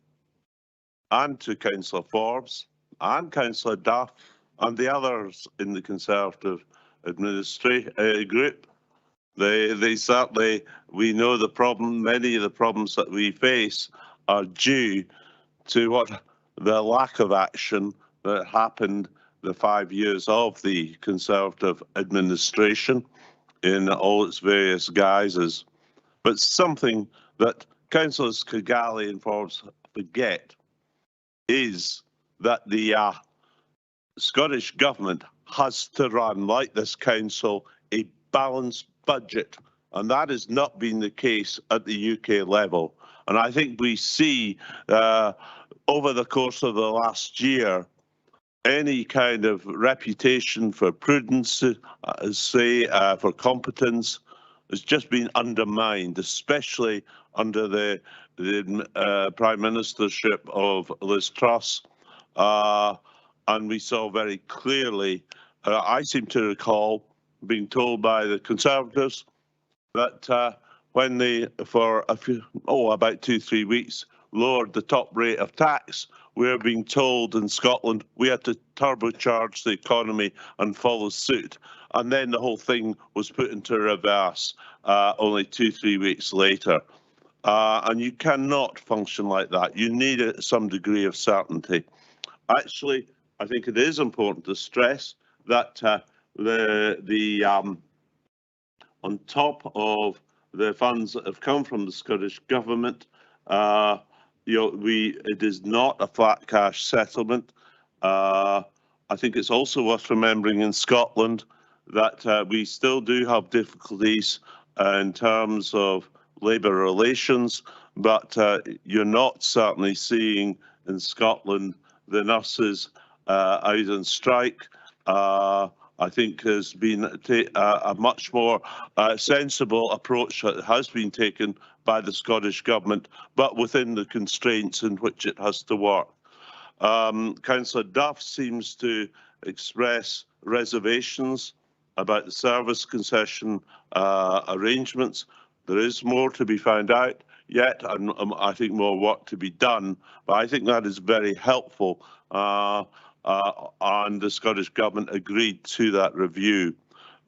and to Councillor Forbes and Councillor Duff and the others in the Conservative group, they certainly, we know the problem, many of the problems that we face are due to what the lack of action that happened the 5 years of the Conservative administration in all its various guises. But something that Councillors Kigali and Forbes forget is that the Scottish Government has to run, like this council, a balanced budget And that has not been the case at the UK level. And I think we see over the course of the last year, any kind of reputation for prudence, for competence, has just been undermined, especially under the Prime Ministership of Liz Truss. And we saw very clearly, I seem to recall being told by the Conservatives that when they, for a few, about 2-3 weeks, lowered the top rate of tax, we're being told in Scotland we had to turbocharge the economy and follow suit. And then the whole thing was put into reverse only 2-3 weeks later. And you cannot function like that. You need some degree of certainty. Actually, I think it is important to stress that on top of the funds that have come from the Scottish Government, it is not a flat cash settlement. I think it's also worth remembering in Scotland that we still do have difficulties in terms of labour relations, but you're not certainly seeing in Scotland the nurses out on strike. I think has been a much more sensible approach that has been taken by the Scottish Government, but within the constraints in which it has to work. Councillor Duff seems to express reservations about the service concession arrangements. There is more to be found out yet, and I think more work to be done, but I think that is very helpful. And the Scottish Government agreed to that review.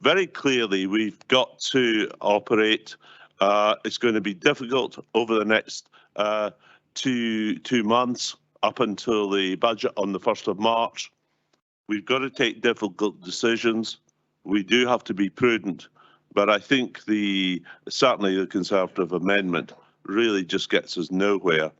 Very clearly, we've got to operate. It's going to be difficult over the next two months up until the budget on the 1st of March. We've got to take difficult decisions. We do have to be prudent, but I think certainly the Conservative amendment really just gets us nowhere.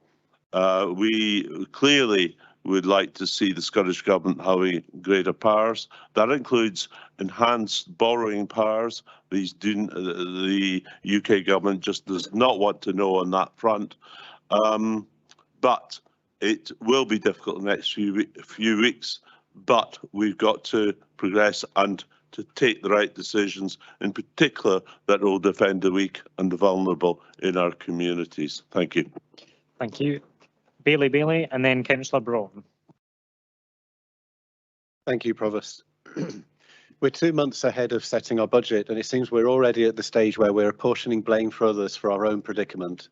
We clearly would like to see the Scottish Government having greater powers. That includes enhanced borrowing powers. The UK Government just does not want to know on that front. But it will be difficult in the next few weeks, but we've got to progress and to take the right decisions, in particular that will defend the weak and the vulnerable in our communities. Thank you. Thank you. Bailey, and then Councillor Braun. Thank you, Provost. We're 2 months ahead of setting our budget, and it seems we're already at the stage where we're apportioning blame for others for our own predicament.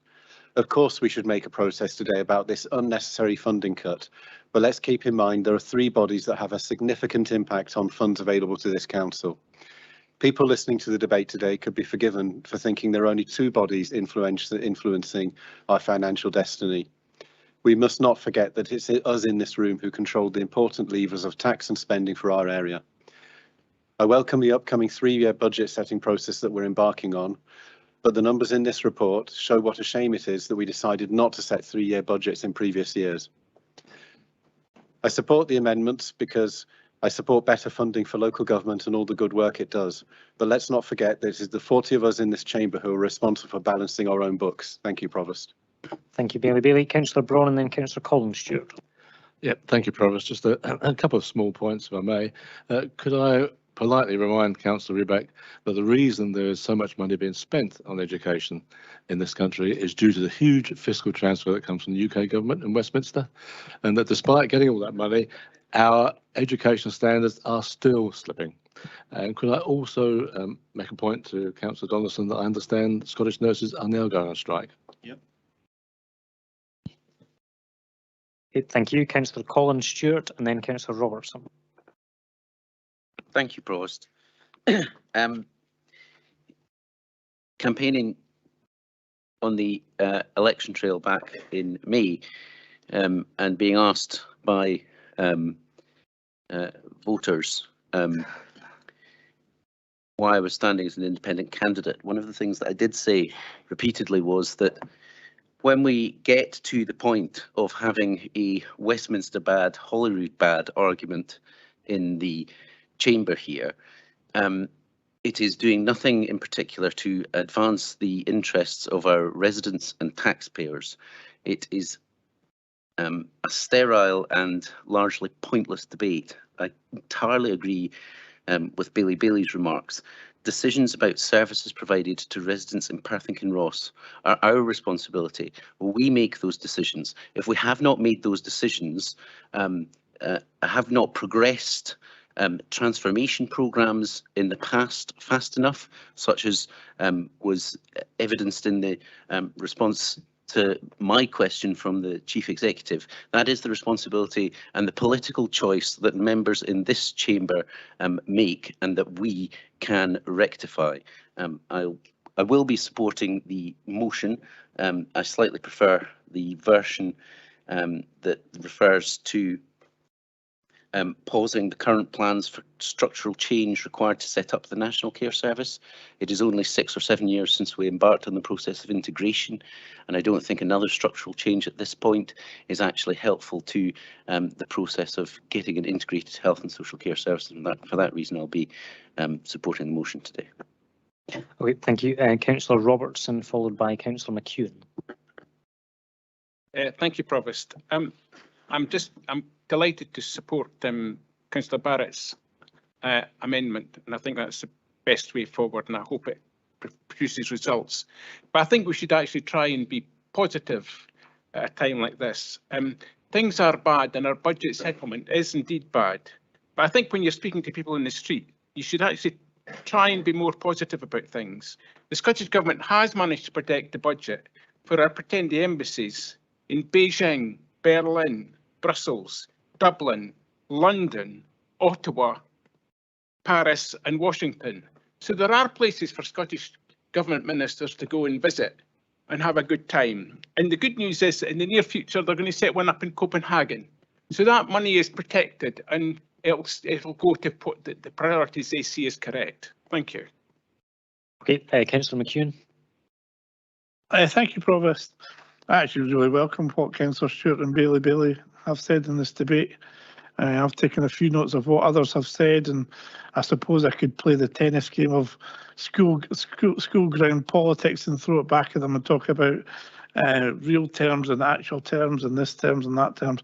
Of course, we should make a protest today about this unnecessary funding cut, but let's keep in mind there are 3 bodies that have a significant impact on funds available to this council. People listening to the debate today could be forgiven for thinking there are only 2 bodies influencing our financial destiny. We must not forget that it's us in this room who control the important levers of tax and spending for our area. I welcome the upcoming 3-year budget setting process that we're embarking on, but the numbers in this report show what a shame it is that we decided not to set 3-year budgets in previous years. I support the amendments because I support better funding for local government and all the good work it does, but let's not forget that it is the 40 of us in this chamber who are responsible for balancing our own books. Thank you, Provost. Thank you, Bailey. Councillor Braun and then Councillor Collins-Stewart. Yep, thank you, Provost. Just a couple of small points, if I may. Could I politely remind Councillor Riebeck that the reason there is so much money being spent on education in this country is due to the huge fiscal transfer that comes from the UK Government and Westminster, and that despite getting all that money, our education standards are still slipping. And could I also make a point to Councillor Donaldson that I understand Scottish nurses are now going on strike? Yep. Thank you, Councillor Collins-Stewart, and then Councillor Robertson. Thank you, Provost. Campaigning on the election trail back in May and being asked by voters why I was standing as an independent candidate, one of the things that I did say repeatedly was that when we get to the point of having a Westminster bad, Holyrood bad argument in the chamber here, it is doing nothing in particular to advance the interests of our residents and taxpayers. It is a sterile and largely pointless debate. I entirely agree with Bailey's remarks. Decisions about services provided to residents in Perth and Kinross are our responsibility. We make those decisions. If we have not made those decisions, have not progressed transformation programmes in the past fast enough, such as was evidenced in the response to my question from the Chief Executive, that is the responsibility and the political choice that members in this chamber make and that we can rectify. I will be supporting the motion. I slightly prefer the version that refers to pausing the current plans for structural change required to set up the National Care Service. It is only 6 or 7 years since we embarked on the process of integration, and I don't think another structural change at this point is actually helpful to the process of getting an integrated health and social care service, and for that reason I'll be supporting the motion today. Okay, thank you. Councillor Robertson, followed by Councillor McEwen. Thank you, Provost. I'm delighted to support Councillor Barrett's amendment, and I think that's the best way forward, and I hope it produces results. But I think we should actually try and be positive at a time like this. Things are bad, and our budget settlement is indeed bad. But I think when you're speaking to people in the street, you should actually try and be more positive about things. The Scottish Government has managed to protect the budget for our pretend embassies in Beijing, Berlin, Brussels, Dublin, London, Ottawa, Paris and Washington. So there are places for Scottish Government ministers to go and visit and have a good time. And the good news is that in the near future, they're going to set one up in Copenhagen. So that money is protected and it'll go to put the priorities they see as correct. Thank you. Okay, Councillor McEwen. Thank you, Provost. I actually really welcome what Councillor Stewart and Bailey have said in this debate. I've taken a few notes of what others have said, and I suppose I could play the tennis game of school ground politics and throw it back at them and talk about real terms and actual terms and this terms and that terms.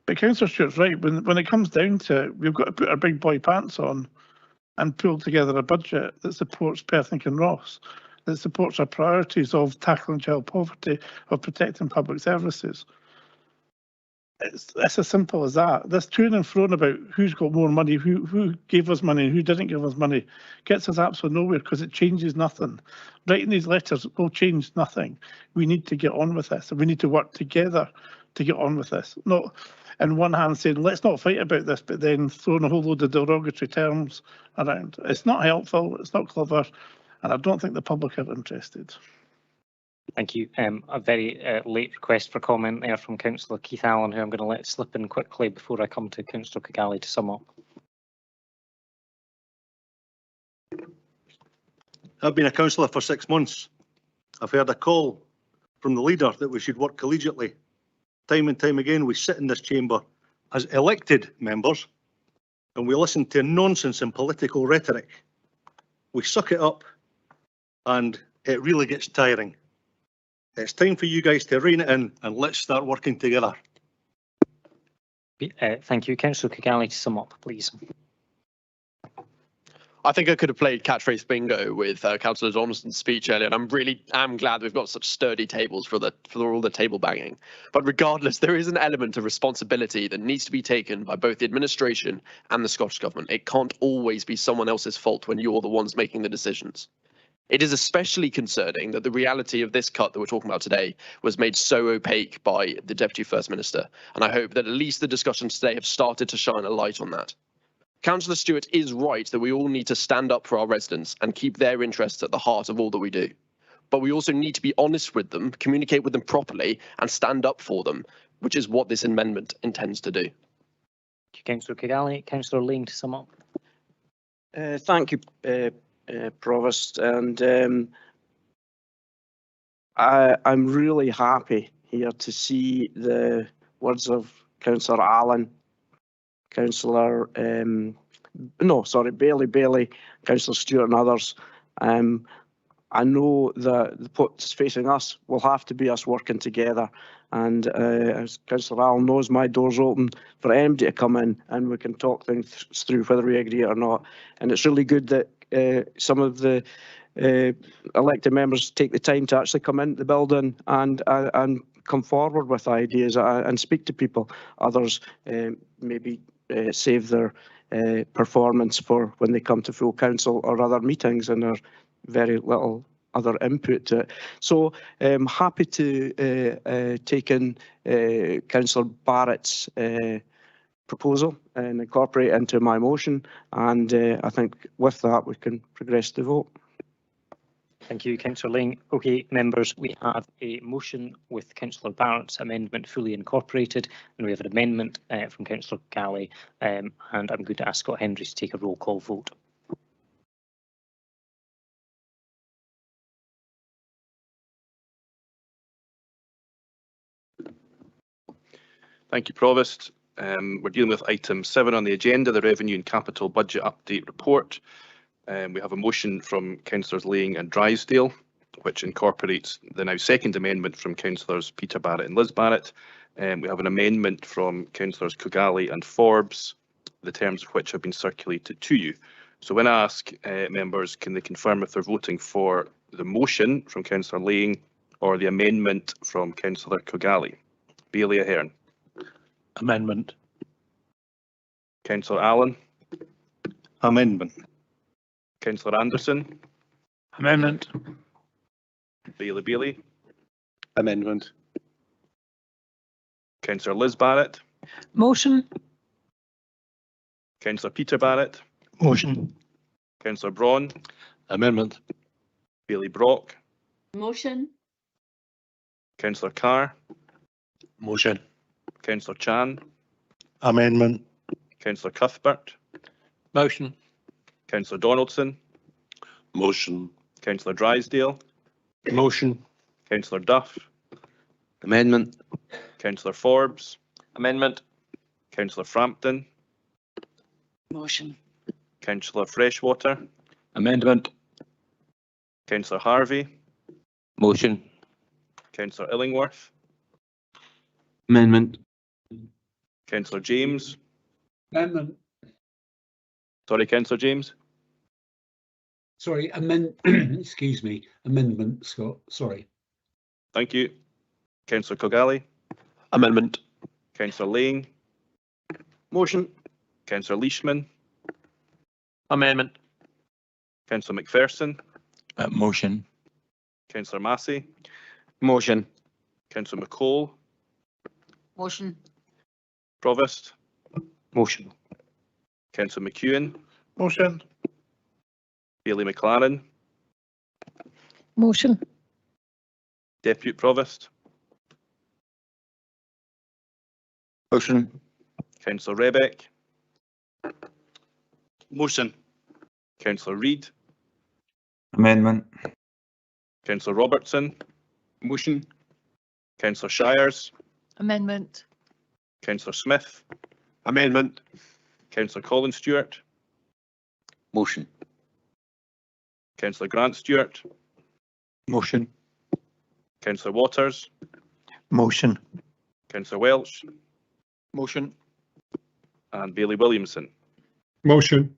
But Councillor Stewart's right. When it comes down to it, we've got to put our big boy pants on and pull together a budget that supports Perth and Kinross, that supports our priorities of tackling child poverty, of protecting public services. It's as simple as that. This to and fro about who's got more money, who gave us money and who didn't give us money gets us absolutely nowhere because it changes nothing. Writing these letters will change nothing. We need to get on with this and we need to work together to get on with this. Not in one hand saying, let's not fight about this, but then throwing a whole load of derogatory terms around. It's not helpful, it's not clever, and I don't think the public are interested. Thank you. A very late request for comment there from Councillor Keith Allen, who I'm going to let slip in quickly before I come to Councillor Kigali to sum up. I've been a councillor for 6 months. I've heard a call from the leader that we should work collegiately. Time and time again, we sit in this chamber as elected members and we listen to nonsense and political rhetoric. We suck it up and it really gets tiring. It's time for you guys to rein it in and let's start working together. Thank you. Councillor Kigali to sum up, please. I think I could have played catchphrase bingo with Councillor Donaldson's speech earlier, and I'm really glad we've got such sturdy tables for all the table banging. But regardless, there is an element of responsibility that needs to be taken by both the administration and the Scottish Government. It can't always be someone else's fault when you're the ones making the decisions. It is especially concerning that the reality of this cut that we're talking about today was made so opaque by the Deputy First Minister, and I hope that at least the discussions today have started to shine a light on that. Councillor Stewart is right that we all need to stand up for our residents and keep their interests at the heart of all that we do. But we also need to be honest with them, communicate with them properly, and stand up for them, which is what this amendment intends to do. Councillor Kigali. Councillor Lane to sum up. Thank you, Provost, and I'm really happy here to see the words of Councillor Allen, Councillor Bailey, Councillor Stewart and others. I know that what's facing us will have to be us working together. And as Councillor Allen knows, my door's open for anybody to come in and we can talk things through whether we agree or not. And it's really good that some of the elected members take the time to actually come into the building and come forward with ideas and speak to people. Others maybe save their performance for when they come to full council or other meetings, and there's very little other input to it. So I'm happy to take in Councillor Barrett's proposal and incorporate it into my motion, and I think with that we can progress the vote. Thank you, Councillor Ling. Okay, members, we have a motion with Councillor Barrett's amendment fully incorporated, and we have an amendment from Councillor Galley, and I'm going to ask Scott Hendry to take a roll call vote. Thank you, Provost. We're dealing with item 7 on the agenda, the Revenue and Capital Budget Update Report. We have a motion from Councillors Laying and Drysdale, which incorporates the now second amendment from Councillors Peter Barrett and Liz Barrett. We have an amendment from Councillors Cogali and Forbes, the terms of which have been circulated to you. So when I ask members, can they confirm if they're voting for the motion from Councillor Laying or the amendment from Councillor Cogali? Bailey Ahern. Amendment. Councillor Allen. Amendment. Councillor Anderson. Amendment. Bailey. Amendment. Councillor Liz Barrett. Motion. Councillor Peter Barrett. Motion. Councillor Braun. Amendment. Bailey Brock. Motion. Councillor Carr. Motion. Councillor Chan. Amendment. Councillor Cuthbert. Motion. Councillor Donaldson. Motion. Councillor Drysdale. Motion. Councillor Duff. Amendment. Councillor Forbes. Amendment. Councillor Frampton. Motion. Councillor Freshwater. Amendment. Councillor Harvey. Motion. Councillor Illingworth. Amendment. Councillor James. Amendment. Sorry, Councillor James. Sorry, excuse me, amendment, Scott, sorry. Thank you. Councillor Cogali. Amendment. Councillor Laying. Motion. Councillor Leishman. Amendment. Councillor McPherson. Motion. Councillor Massey. Motion. Councillor McCall. Motion. Provost. Motion. Councillor McEwen. Motion. Bailey McLaren. Motion. Deputy Provost. Motion. Councillor Rebeck. Motion. Councillor Reid. Amendment. Councillor Robertson. Motion. Councillor Shires. Amendment. Councillor Smith. Amendment. Councillor Colin Stewart. Motion. Councillor Grant Stewart. Motion. Councillor Waters. Motion. Councillor Welch. Motion. And Bailey Williamson. Motion.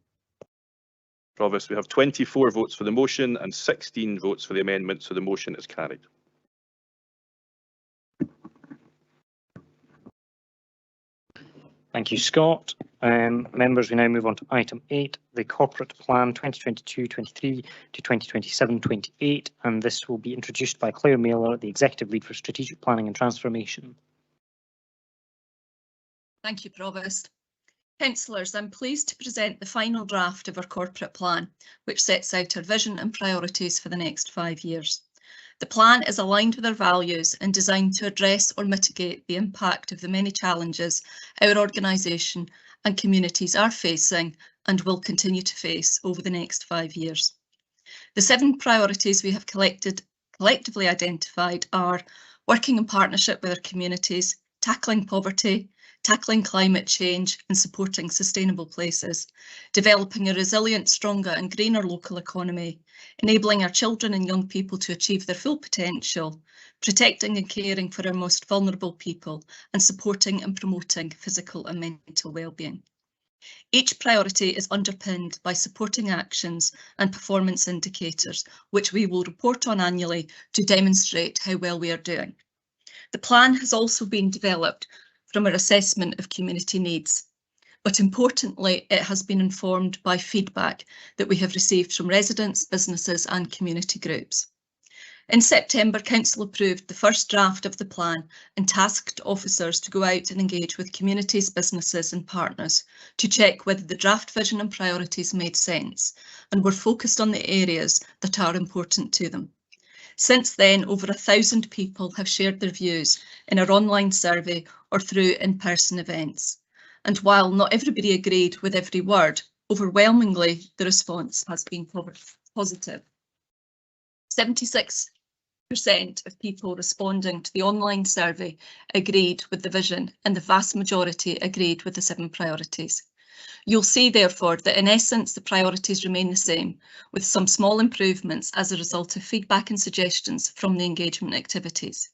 Provost, we have 24 votes for the motion and 16 votes for the amendment, so the motion is carried. Thank you, Scott. Members, we now move on to item 8, the Corporate Plan 2022-23 to 2027-28, and this will be introduced by Claire Mailer, the Executive Lead for Strategic Planning and Transformation. Thank you, Provost. Councillors, I'm pleased to present the final draft of our corporate plan, which sets out our vision and priorities for the next 5 years. The plan is aligned with our values and designed to address or mitigate the impact of the many challenges our organisation and communities are facing and will continue to face over the next 5 years. The 7 priorities we have collectively identified are working in partnership with our communities, tackling poverty, tackling climate change and supporting sustainable places, developing a resilient, stronger and greener local economy, enabling our children and young people to achieve their full potential, protecting and caring for our most vulnerable people, and supporting and promoting physical and mental well-being. Each priority is underpinned by supporting actions and performance indicators, which we will report on annually to demonstrate how well we are doing. The plan has also been developed from our assessment of community needs, but importantly, it has been informed by feedback that we have received from residents, businesses and community groups. In September, Council approved the first draft of the plan and tasked officers to go out and engage with communities, businesses and partners to check whether the draft vision and priorities made sense and were focused on the areas that are important to them. Since then, over 1,000 people have shared their views in our online survey or through in-person events. And while not everybody agreed with every word, overwhelmingly the response has been positive. 76% of people responding to the online survey agreed with the vision, and the vast majority agreed with the 7 priorities. You'll see, therefore, that in essence the priorities remain the same, with some small improvements as a result of feedback and suggestions from the engagement activities.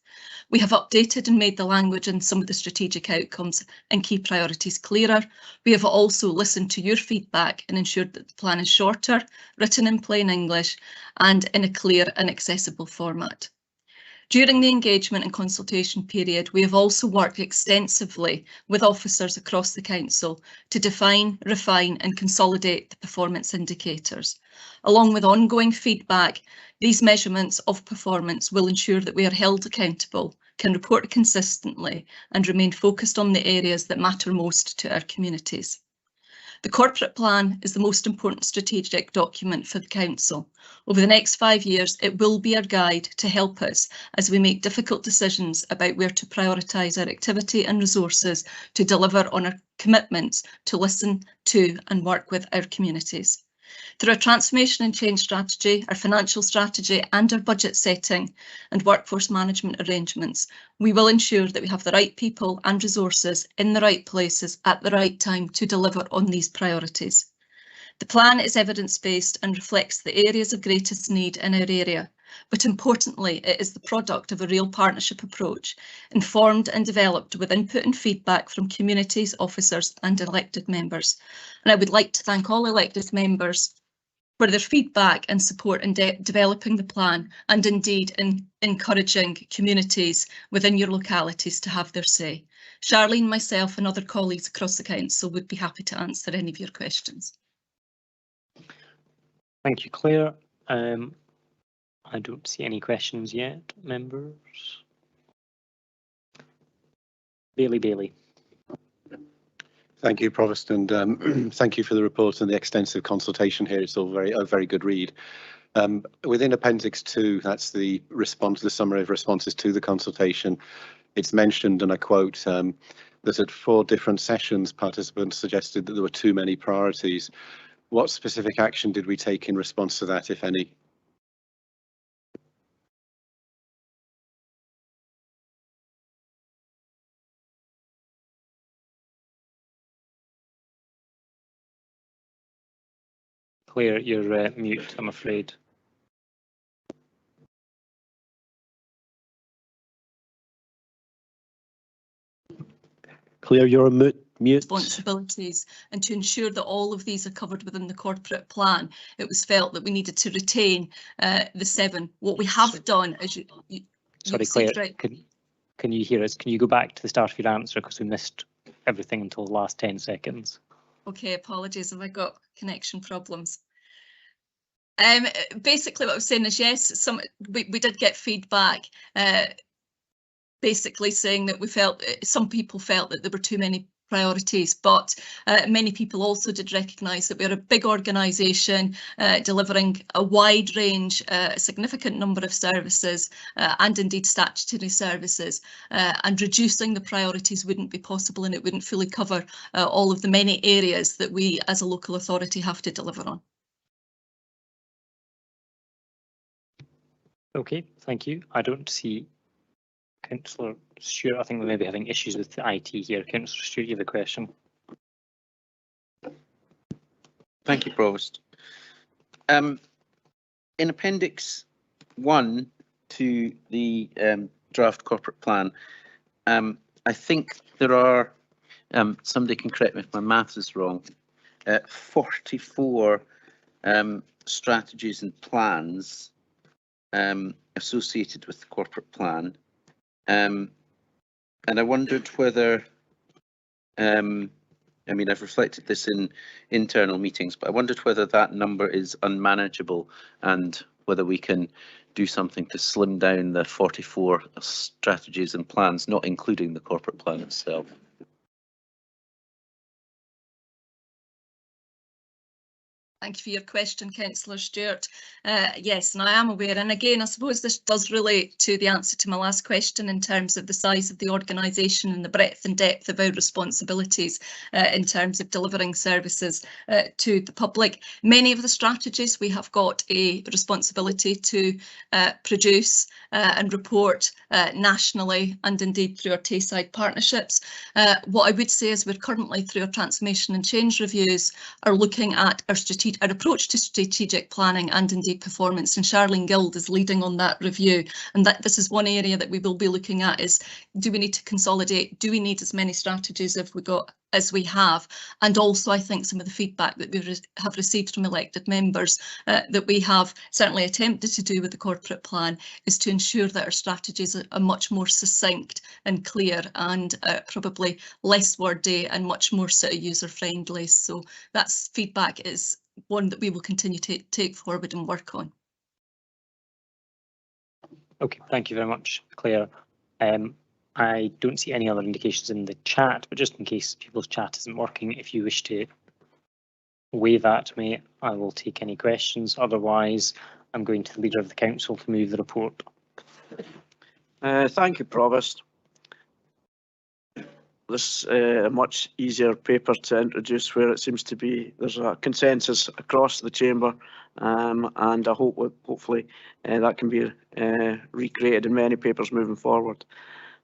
We have updated and made the language and some of the strategic outcomes and key priorities clearer. We have also listened to your feedback and ensured that the plan is shorter, written in plain English and in a clear and accessible format. During the engagement and consultation period, we have also worked extensively with officers across the Council to define, refine and consolidate the performance indicators. Along with ongoing feedback, these measurements of performance will ensure that we are held accountable, can report consistently and remain focused on the areas that matter most to our communities. The corporate plan is the most important strategic document for the Council. Over the next 5 years, it will be our guide to help us as we make difficult decisions about where to prioritise our activity and resources to deliver on our commitments to listen to and work with our communities. Through our transformation and change strategy, our financial strategy and our budget setting and workforce management arrangements, we will ensure that we have the right people and resources in the right places at the right time to deliver on these priorities. The plan is evidence-based and reflects the areas of greatest need in our area, but importantly, it is the product of a real partnership approach, informed and developed with input and feedback from communities, officers and elected members. And I would like to thank all elected members for their feedback and support in developing the plan, and indeed in encouraging communities within your localities to have their say. Charlene, myself and other colleagues across the Council would be happy to answer any of your questions. Thank you, Claire. I don't see any questions yet, members. Bailey. Thank you, Provost, and thank you for the report and the extensive consultation here. It's all a very good read. Within Appendix 2, that's the response, the summary of responses to the consultation. It's mentioned, and I quote, that at 4 different sessions, participants suggested that there were too many priorities. What specific action did we take in response to that, if any? Claire, you're mute, I'm afraid. Claire, you're mute. Responsibilities and to ensure that all of these are covered within the corporate plan, it was felt that we needed to retain the 7. What we have done, as you Sorry, Claire, right. can you hear us? Can you go back to the start of your answer, because we missed everything until the last 10 seconds. Okay, apologies if I got connection problems. Basically what I was saying is, yes, we did get feedback basically saying that we felt some people felt that there were too many priorities, but many people also did recognise that we're a big organisation delivering a wide range, a significant number of services and indeed statutory services, and reducing the priorities wouldn't be possible, and it wouldn't fully cover all of the many areas that we as a local authority have to deliver on. Okay, thank you. I don't see Councillor Stewart, I think we may be having issues with the IT here. Councillor Stewart, you have a question. Thank you, Provost. In Appendix 1 to the draft corporate plan, I think there are, somebody can correct me if my maths is wrong, 44 strategies and plans associated with the corporate plan. And I wondered whether, I mean, I've reflected this in internal meetings, but I wondered whether that number is unmanageable and whether we can do something to slim down the 44 strategies and plans, not including the corporate plan itself. Thank you for your question, Councillor Stewart. Yes, and I am aware, and again, I suppose this does relate to the answer to my last question in terms of the size of the organisation and the breadth and depth of our responsibilities in terms of delivering services to the public. Many of the strategies we have got a responsibility to produce and report nationally and indeed through our Tayside partnerships. What I would say is we're currently through our transformation and change reviews are looking at our approach to strategic planning and indeed performance, and Charlene Guild is leading on that review, and that this is one area that we will be looking at is, do we need to consolidate, do we need as many strategies as we have, and also I think some of the feedback that we have received from elected members that we have certainly attempted to do with the corporate plan is to ensure that our strategies are much more succinct and clear and probably less wordy and much more sort of user friendly. So that's feedback is one that we will continue to take forward and work on. Okay, thank you very much, Claire. I don't see any other indications in the chat, but just in case people's chat isn't working, if you wish to wave at me, I will take any questions. Otherwise, I'm going to the Leader of the Council to move the report. Thank you, Provost. This is a much easier paper to introduce, where it seems to be there's a consensus across the chamber, and I hope hopefully that can be recreated in many papers moving forward.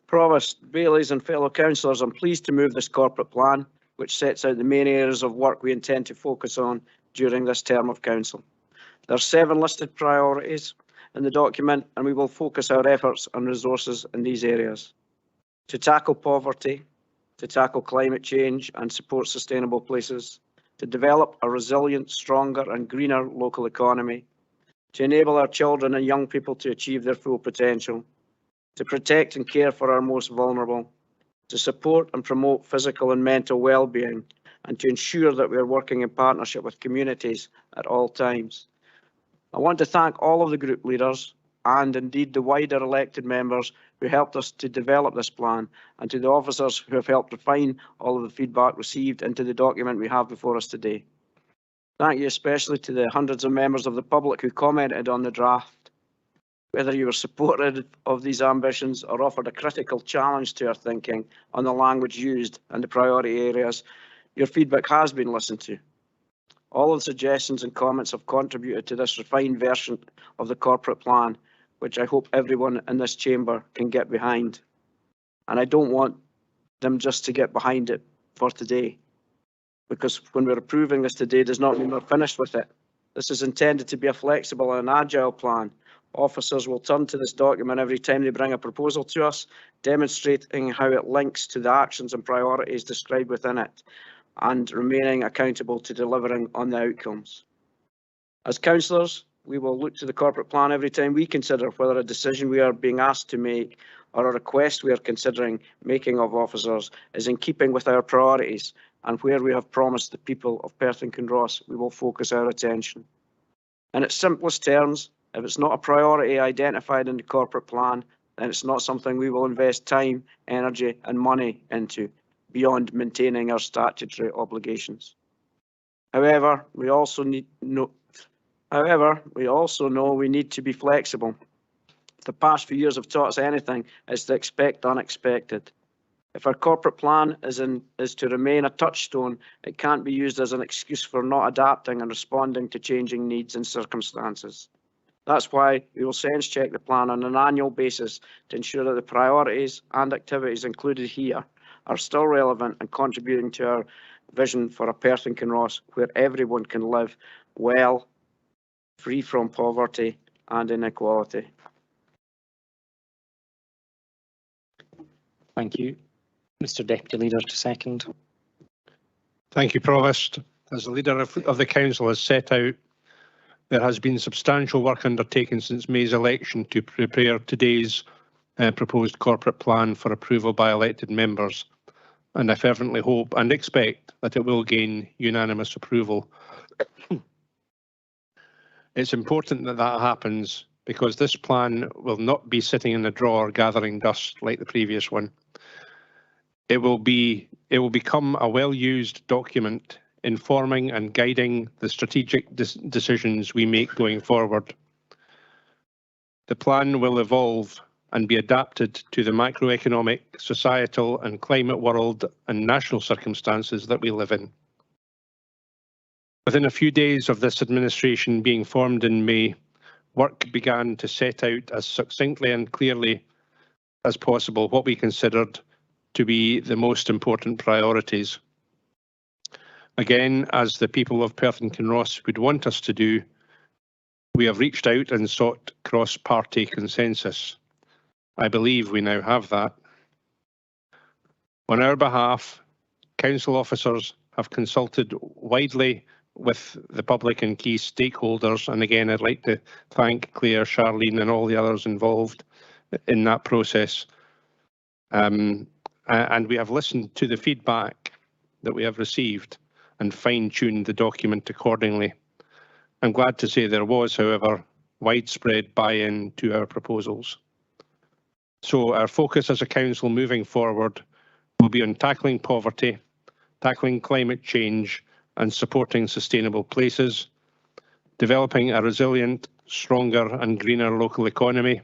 Provost, Baileys and fellow councillors, I'm pleased to move this corporate plan, which sets out the main areas of work we intend to focus on during this term of council. There are 7 listed priorities in the document, and we will focus our efforts and resources in these areas. To tackle poverty, to tackle climate change and support sustainable places, to develop a resilient, stronger and greener local economy, to enable our children and young people to achieve their full potential, to protect and care for our most vulnerable, to support and promote physical and mental well-being, and to ensure that we are working in partnership with communities at all times. I want to thank all of the group leaders and indeed the wider elected members who helped us to develop this plan, and to the officers who have helped refine all of the feedback received into the document we have before us today. Thank you especially to the hundreds of members of the public who commented on the draft. Whether you were supportive of these ambitions or offered a critical challenge to our thinking on the language used and the priority areas, your feedback has been listened to. All of the suggestions and comments have contributed to this refined version of the corporate plan, which I hope everyone in this chamber can get behind. And I don't want them just to get behind it for today, because when we're approving this today does not mean we're finished with it. This is intended to be a flexible and agile plan. Officers will turn to this document every time they bring a proposal to us, demonstrating how it links to the actions and priorities described within it, and remaining accountable to delivering on the outcomes. As councillors, we will look to the corporate plan every time we consider whether a decision we are being asked to make or a request we are considering making of officers is in keeping with our priorities, and where we have promised the people of Perth and Kinross we will focus our attention. In its simplest terms, if it's not a priority identified in the corporate plan, then it's not something we will invest time, energy and money into beyond maintaining our statutory obligations. However, we also know we need to be flexible. If the past few years have taught us anything, it's to expect unexpected. If our corporate plan is to remain a touchstone, it can't be used as an excuse for not adapting and responding to changing needs and circumstances. That's why we will sense check the plan on an annual basis to ensure that the priorities and activities included here are still relevant and contributing to our vision for a Perth and Kinross where everyone can live well, free from poverty and inequality. Thank you. Mr Deputy Leader to second. Thank you, Provost. As the Leader of the Council has set out, there has been substantial work undertaken since May's election to prepare today's proposed corporate plan for approval by elected members, and I fervently hope and expect that it will gain unanimous approval. It's important that that happens because this plan will not be sitting in a drawer gathering dust like the previous one. It will become a well-used document informing and guiding the strategic decisions we make going forward. The plan will evolve and be adapted to the macroeconomic, societal and climate world and national circumstances that we live in. Within a few days of this administration being formed in May, work began to set out as succinctly and clearly as possible what we considered to be the most important priorities. Again, as the people of Perth and Kinross would want us to do, we have reached out and sought cross-party consensus. I believe we now have that. On our behalf, Council officers have consulted widely with the public and key stakeholders, and again I'd like to thank Claire, Charlene and all the others involved in that process. And we have listened to the feedback that we have received and fine-tuned the document accordingly. I'm glad to say there was, however, widespread buy-in to our proposals. So our focus as a council moving forward will be on tackling poverty, tackling climate change and supporting sustainable places, developing a resilient, stronger and greener local economy,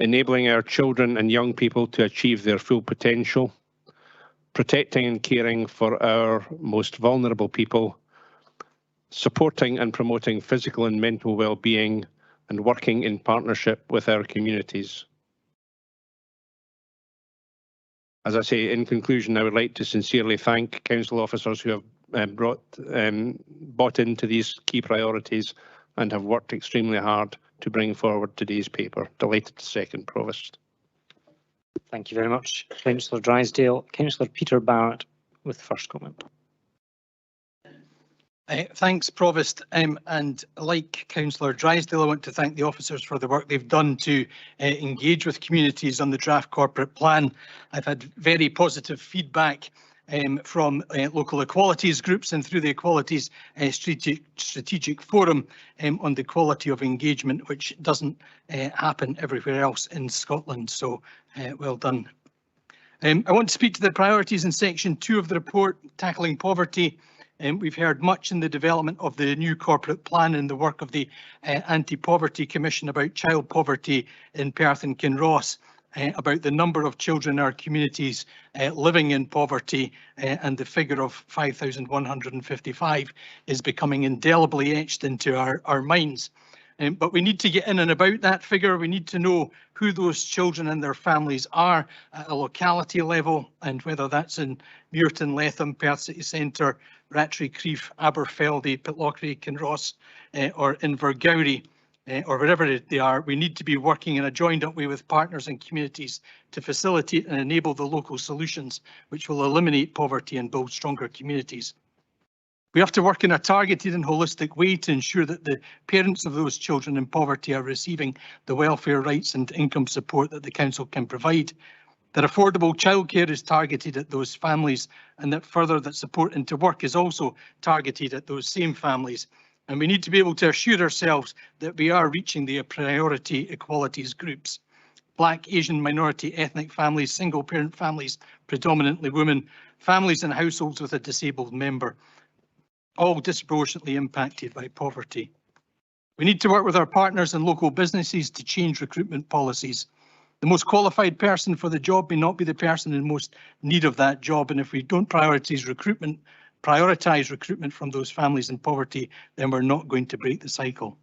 enabling our children and young people to achieve their full potential, protecting and caring for our most vulnerable people, supporting and promoting physical and mental well-being, and working in partnership with our communities. As I say, in conclusion, I would like to sincerely thank council officers who have bought into these key priorities and have worked extremely hard to bring forward today's paper. Delighted to second, Provost. Thank you very much, Councillor Drysdale. Councillor Peter Barrett with the first comment. Thanks, Provost. And like Councillor Drysdale, I want to thank the officers for the work they've done to engage with communities on the draft corporate plan. I've had very positive feedback from local equalities groups and through the Equalities Strategic Forum on the quality of engagement, which doesn't happen everywhere else in Scotland. So well done. I want to speak to the priorities in section 2 of the report, tackling poverty. We've heard much in the development of the new corporate plan and the work of the Anti-Poverty Commission about child poverty in Perth and Kinross, about the number of children in our communities living in poverty, and the figure of 5,155 is becoming indelibly etched into our minds. But we need to get in and about that figure. We need to know who those children and their families are at a locality level, and whether that's in Muirton, Letham, Perth City Centre, Rattray, Crieff, Aberfeldy, Pitlochry, Kinross, or Invergowrie, or wherever they are. We need to be working in a joined up way with partners and communities to facilitate and enable the local solutions which will eliminate poverty and build stronger communities. We have to work in a targeted and holistic way to ensure that the parents of those children in poverty are receiving the welfare rights and income support that the council can provide. That affordable childcare is targeted at those families, and that further that support into work is also targeted at those same families. And we need to be able to assure ourselves that we are reaching the priority equalities groups. Black, Asian, minority, ethnic families, single parent families, predominantly women, families and households with a disabled member, all disproportionately impacted by poverty. We need to work with our partners and local businesses to change recruitment policies. The most qualified person for the job may not be the person in most need of that job, and if we don't prioritise recruitment from those families in poverty, then we're not going to break the cycle.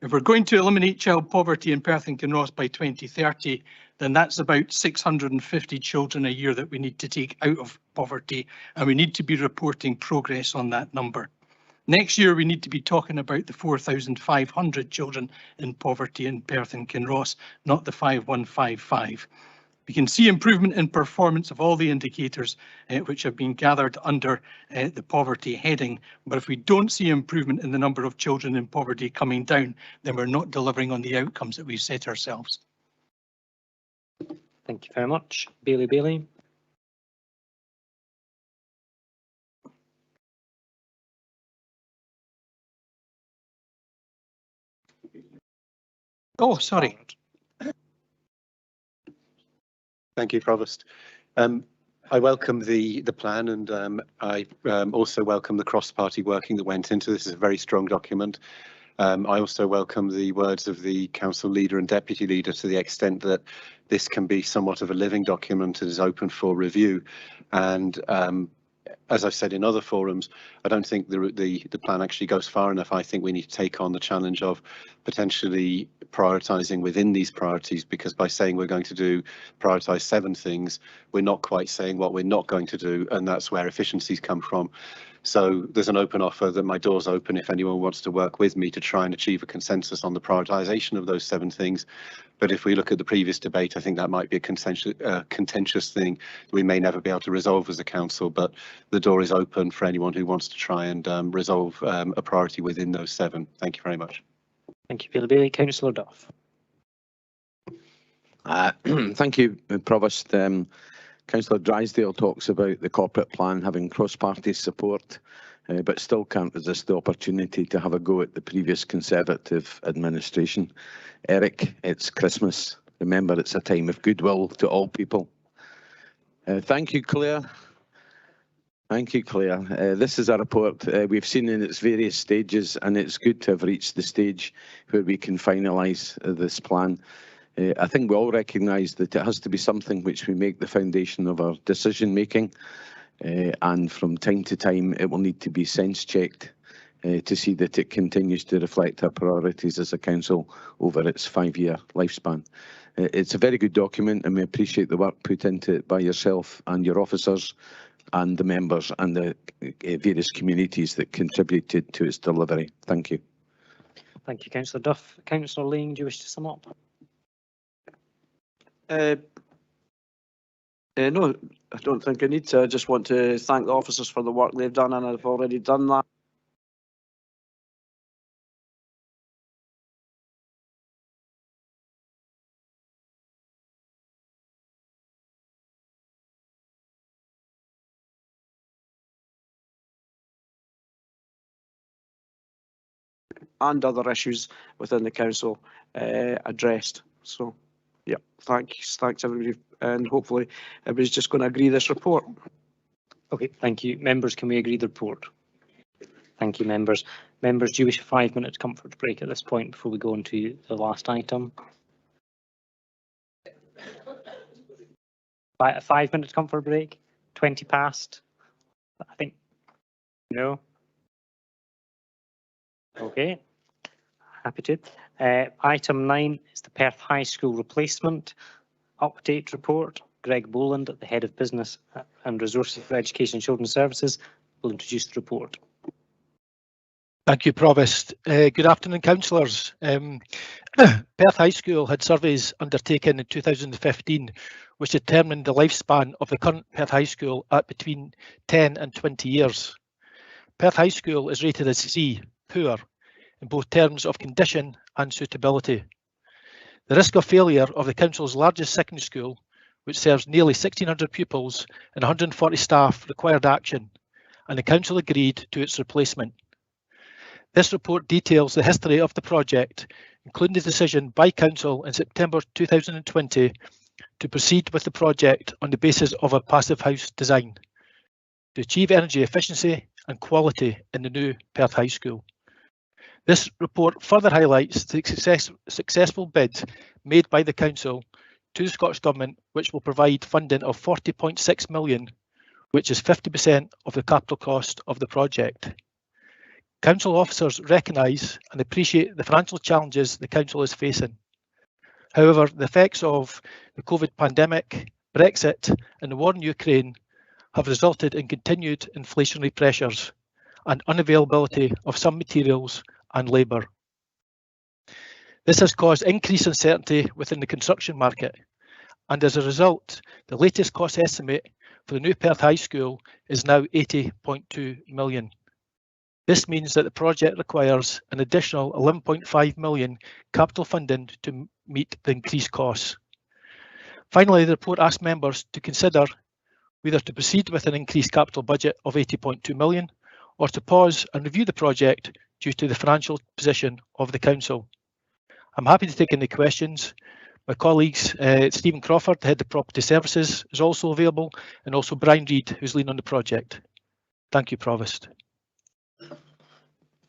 If we're going to eliminate child poverty in Perth and Kinross by 2030, then that's about 650 children a year that we need to take out of poverty, and we need to be reporting progress on that number. Next year, we need to be talking about the 4,500 children in poverty in Perth and Kinross, not the 5,155. We can see improvement in performance of all the indicators which have been gathered under the poverty heading. But if we don't see improvement in the number of children in poverty coming down, then we're not delivering on the outcomes that we've set ourselves. Thank you very much. Bailey. Oh, sorry. Thank you, Provost. I welcome the plan, and I also welcome the cross-party working that went into this. Is a very strong document. I also welcome the words of the council leader and deputy leader to the extent that this can be somewhat of a living document and is open for review. And as I've said in other forums, I don't think the plan actually goes far enough. I think we need to take on the challenge of potentially prioritising within these priorities, because by saying we're going to prioritise 7 things, we're not quite saying what we're not going to do, and that's where efficiencies come from. So there's an open offer that my door's open if anyone wants to work with me to try and achieve a consensus on the prioritisation of those 7 things. But if we look at the previous debate, I think that might be a contentious thing we may never be able to resolve as a council, but the door is open for anyone who wants to try and resolve a priority within those 7. Thank you very much. Thank you, Bailey. Councillor Duff. Thank you, Provost. Councillor Drysdale talks about the corporate plan having cross-party support, but still can't resist the opportunity to have a go at the previous Conservative administration. Eric, it's Christmas. Remember, it's a time of goodwill to all people. Thank you, Claire. Thank you, Claire. This is a report we've seen in its various stages, and it's good to have reached the stage where we can finalise this plan. I think we all recognise that it has to be something which we make the foundation of our decision making, and from time to time it will need to be sense checked to see that it continues to reflect our priorities as a council over its 5-year lifespan. It's a very good document, and we appreciate the work put into it by yourself and your officers and the members and the various communities that contributed to its delivery. Thank you. Thank you, Councillor Duff. Councillor Lang, do you wish to sum up? No, I don't think I need to. I just want to thank the officers for the work they've done, and I've already done that. And other issues within the council addressed. So, yeah, thanks everybody, and hopefully everybody's just going to agree this report. Okay, thank you. Members, can we agree the report? Thank you, members. Members, do you wish a 5-minute comfort break at this point before we go on to the last item? A 5-minute comfort break? 20 past? I think. No? Okay. Happy to. Item 9 is the Perth High School replacement update report. Greg Boland, the Head of Business and Resources for Education and Children's Services, will introduce the report. Thank you, Provost. Good afternoon, councillors. Perth High School had surveys undertaken in 2015 which determined the lifespan of the current Perth High School at between 10 and 20 years. Perth High School is rated as C, poor, in both terms of condition and suitability. The risk of failure of the council's largest secondary school, which serves nearly 1,600 pupils and 140 staff, required action, and the council agreed to its replacement. This report details the history of the project, including the decision by council in September 2020 to proceed with the project on the basis of a passive house design to achieve energy efficiency and quality in the new Perth High School. This report further highlights the successful bid made by the council to the Scottish Government, which will provide funding of £40.6 million, which is 50% of the capital cost of the project. Council officers recognise and appreciate the financial challenges the Council is facing. However, the effects of the COVID pandemic, Brexit and the war in Ukraine have resulted in continued inflationary pressures and unavailability of some materials and labour. This has caused increased uncertainty within the construction market, and as a result, the latest cost estimate for the new Perth High School is now 80.2 million. This means that the project requires an additional 11.5 million capital funding to meet the increased costs. Finally, the report asks members to consider whether to proceed with an increased capital budget of 80.2 million or to pause and review the project due to the financial position of the Council. I'm happy to take any questions. My colleagues, Stephen Crawford, the Head of Property Services, is also available, and also Brian Reid, who's leading on the project. Thank you, Provost.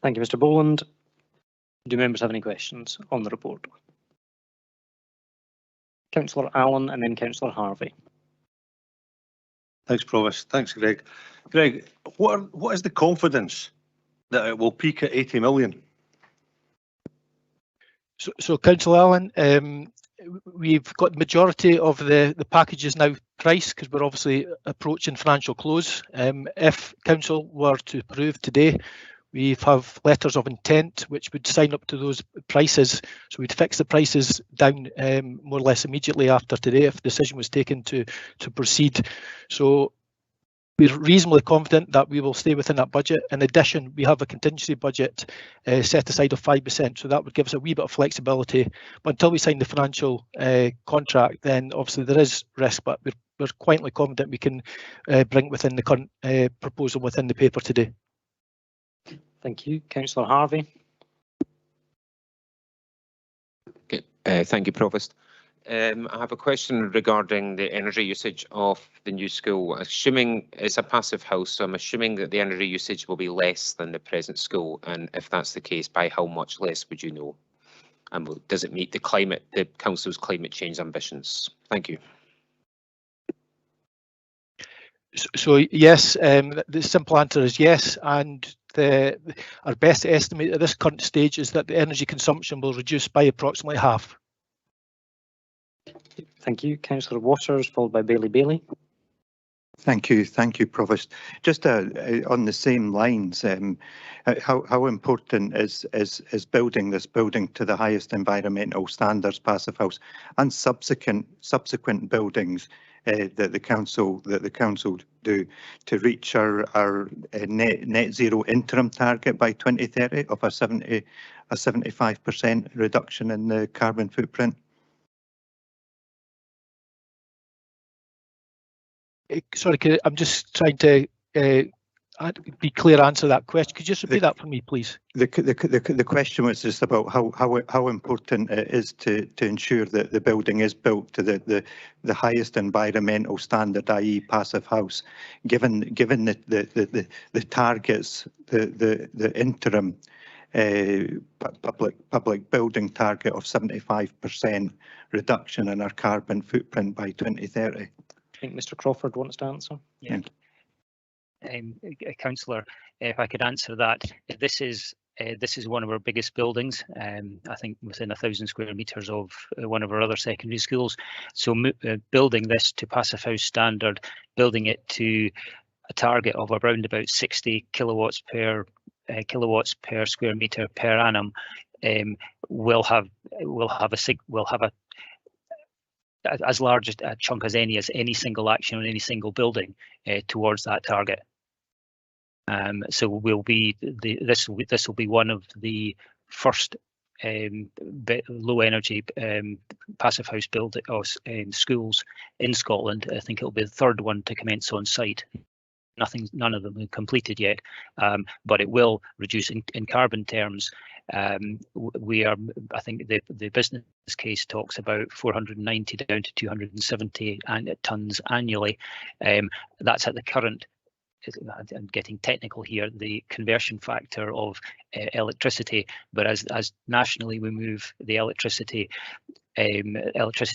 Thank you, Mr. Boland. Do members have any questions on the report? Councillor Allen and then Councillor Harvey. Thanks, Provost. Thanks, Greg. Greg, what is the confidence that it will peak at 80 million? So Councillor Allen, we've got the majority of the packages now priced because we're obviously approaching financial close. If Council were to approve today, we have letters of intent which would sign up to those prices. So we'd fix the prices down more or less immediately after today if the decision was taken to proceed. So we're reasonably confident that we will stay within that budget. In addition, we have a contingency budget set aside of 5%, so that would give us a wee bit of flexibility. But until we sign the financial contract, then obviously there is risk, but we're quietly confident we can bring within the current proposal within the paper today. Thank you. Councillor Harvey. Okay, thank you, Provost. I have a question regarding the energy usage of the new school. Assuming it's a passive house, so I'm assuming that the energy usage will be less than the present school, and if that's the case, by how much less would you know? And does it meet the Council's climate change ambitions? Thank you. So yes, the simple answer is yes, and our best estimate at this current stage is that the energy consumption will reduce by approximately half. Thank you. Councillor Waters, followed by Bailey. Thank you, Provost. Just on the same lines, how important is building this building to the highest environmental standards, passive house, and subsequent buildings that the council do to reach our net zero interim target by 2030 of a 75% reduction in the carbon footprint? Sorry, I'm just trying to be clear, answer that question. Could you just repeat that for me, please? The question was just about how important it is to ensure that the building is built to the highest environmental standard, i.e. passive house, given the targets, the interim public building target of 75% reduction in our carbon footprint by 2030. I think Mr. Crawford wants to answer. Yeah. Councillor, if I could answer that, this is one of our biggest buildings. I think within 1,000 square metres of one of our other secondary schools. So building this to passive house standard, building it to a target of around about 60 kilowatts per square metre per annum, will have as large a chunk as any single action on any single building towards that target. So this will be one of the first low energy passive house schools in Scotland. I think it'll be the third one to commence on site. None of them are completed yet, but it will reduce in carbon terms. I think the business case talks about 490 down to 270 tonnes annually. That's at the current, I'm getting technical here, the conversion factor of electricity. But as nationally we move the electricity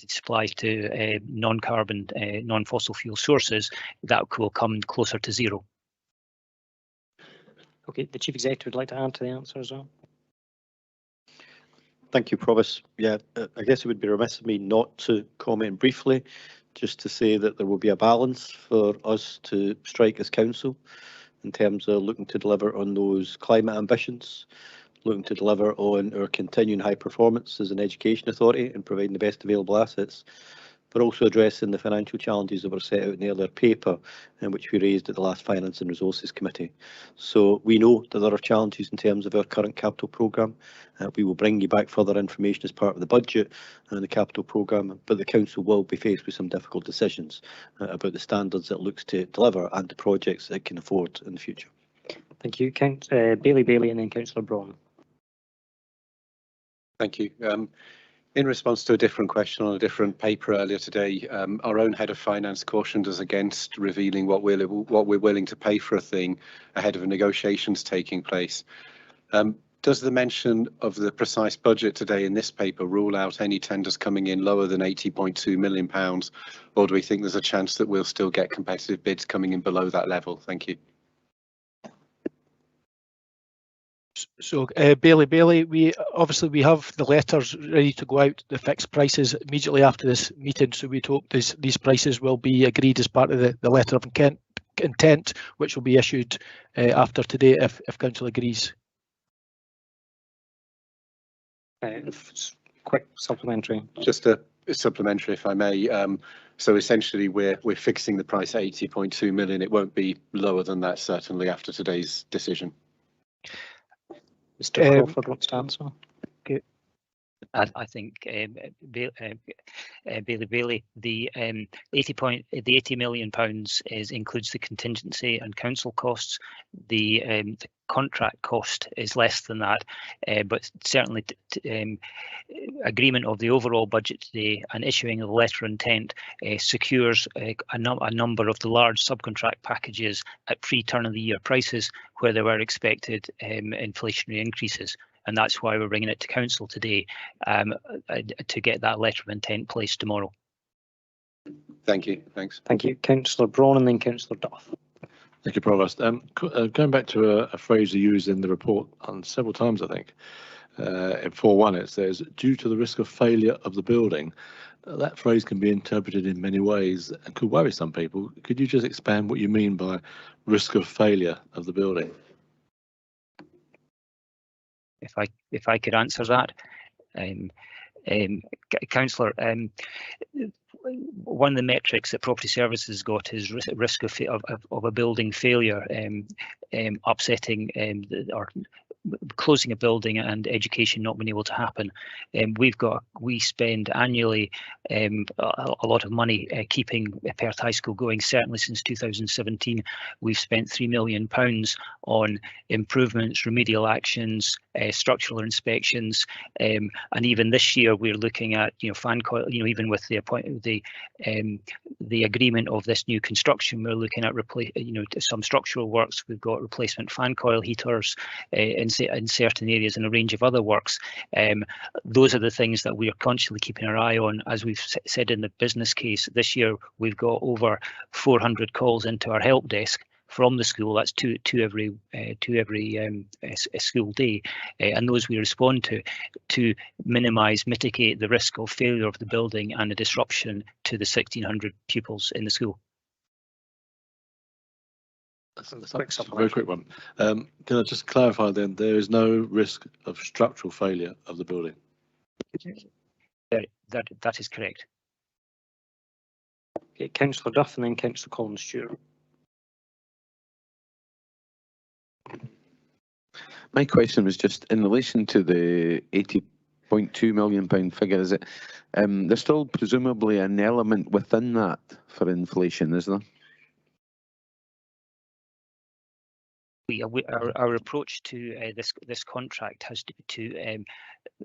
supply to non-carbon, non-fossil fuel sources, that will come closer to zero. Okay, the Chief Executive would like to add to the answer as well. Thank you, Provost. Yeah, I guess it would be remiss of me not to comment briefly, just to say that there will be a balance for us to strike as council in terms of looking to deliver on those climate ambitions, looking to deliver on our continuing high performance as an education authority and providing the best available assets, but also addressing the financial challenges that were set out in the earlier paper, in which we raised at the last Finance and Resources Committee. So we know that there are challenges in terms of our current capital programme. We will bring you back further information as part of the budget and the capital programme, but the council will be faced with some difficult decisions about the standards it looks to deliver and the projects it can afford in the future. Thank you. Bailey and then Councillor Braun. Thank you. In response to a different question on a different paper earlier today, our own head of finance cautioned us against revealing what we're willing to pay for a thing ahead of negotiations taking place. Does the mention of the precise budget today in this paper rule out any tenders coming in lower than £80.2 million, or do we think there's a chance that we'll still get competitive bids coming in below that level? Thank you. So Bailey, we obviously have the letters ready to go out, the fixed prices immediately after this meeting. So we'd hope these prices will be agreed as part of the letter of intent, which will be issued after today if council agrees. Quick supplementary. Just a supplementary, if I may. So essentially, we're fixing the price at 80.2 million. It won't be lower than that, certainly, after today's decision. Mr. Crawford wants to answer. Okay. I think Bailey, the £80 million includes the contingency and council costs. The contract cost is less than that, but certainly agreement of the overall budget today and issuing of the letter of intent secures a number of the large subcontract packages at pre-turn of the year prices where there were expected inflationary increases. And that's why we're bringing it to council today to get that letter of intent placed tomorrow. Thank you. Thanks. Thank you. Councillor Braun and then Councillor Duff. Thank you, Provost. Going back to a phrase you used in the report on several times, I think, in 4.1 it says, due to the risk of failure of the building. That phrase can be interpreted in many ways and could worry some people. Could you just expand what you mean by risk of failure of the building? If I could answer that, Councillor, one of the metrics that Property Services got is risk of a building failure, upsetting or closing a building and education not being able to happen. We spend annually a lot of money keeping Perth High School going. Certainly since 2017, we've spent £3 million on improvements, remedial actions, structural inspections, and even this year we're looking at fan coil. Even with the agreement of this new construction, we're looking at some structural works. We've got replacement fan coil heaters in certain areas and a range of other works. Those are the things that we are constantly keeping our eye on. As we've said in the business case, this year we've got over 400 calls into our help desk from the school. That's two every school day, and those we respond to mitigate the risk of failure of the building and a disruption to the 1,600 pupils in the school. That's a very quick one. Can I just clarify then, there is no risk of structural failure of the building? That is correct. Okay, Councillor Duff and then Councillor Collins-Stewart. My question was just in relation to the £80.2 million figure. Is it? There's still presumably an element within that for inflation, is there? Our approach to this contract has to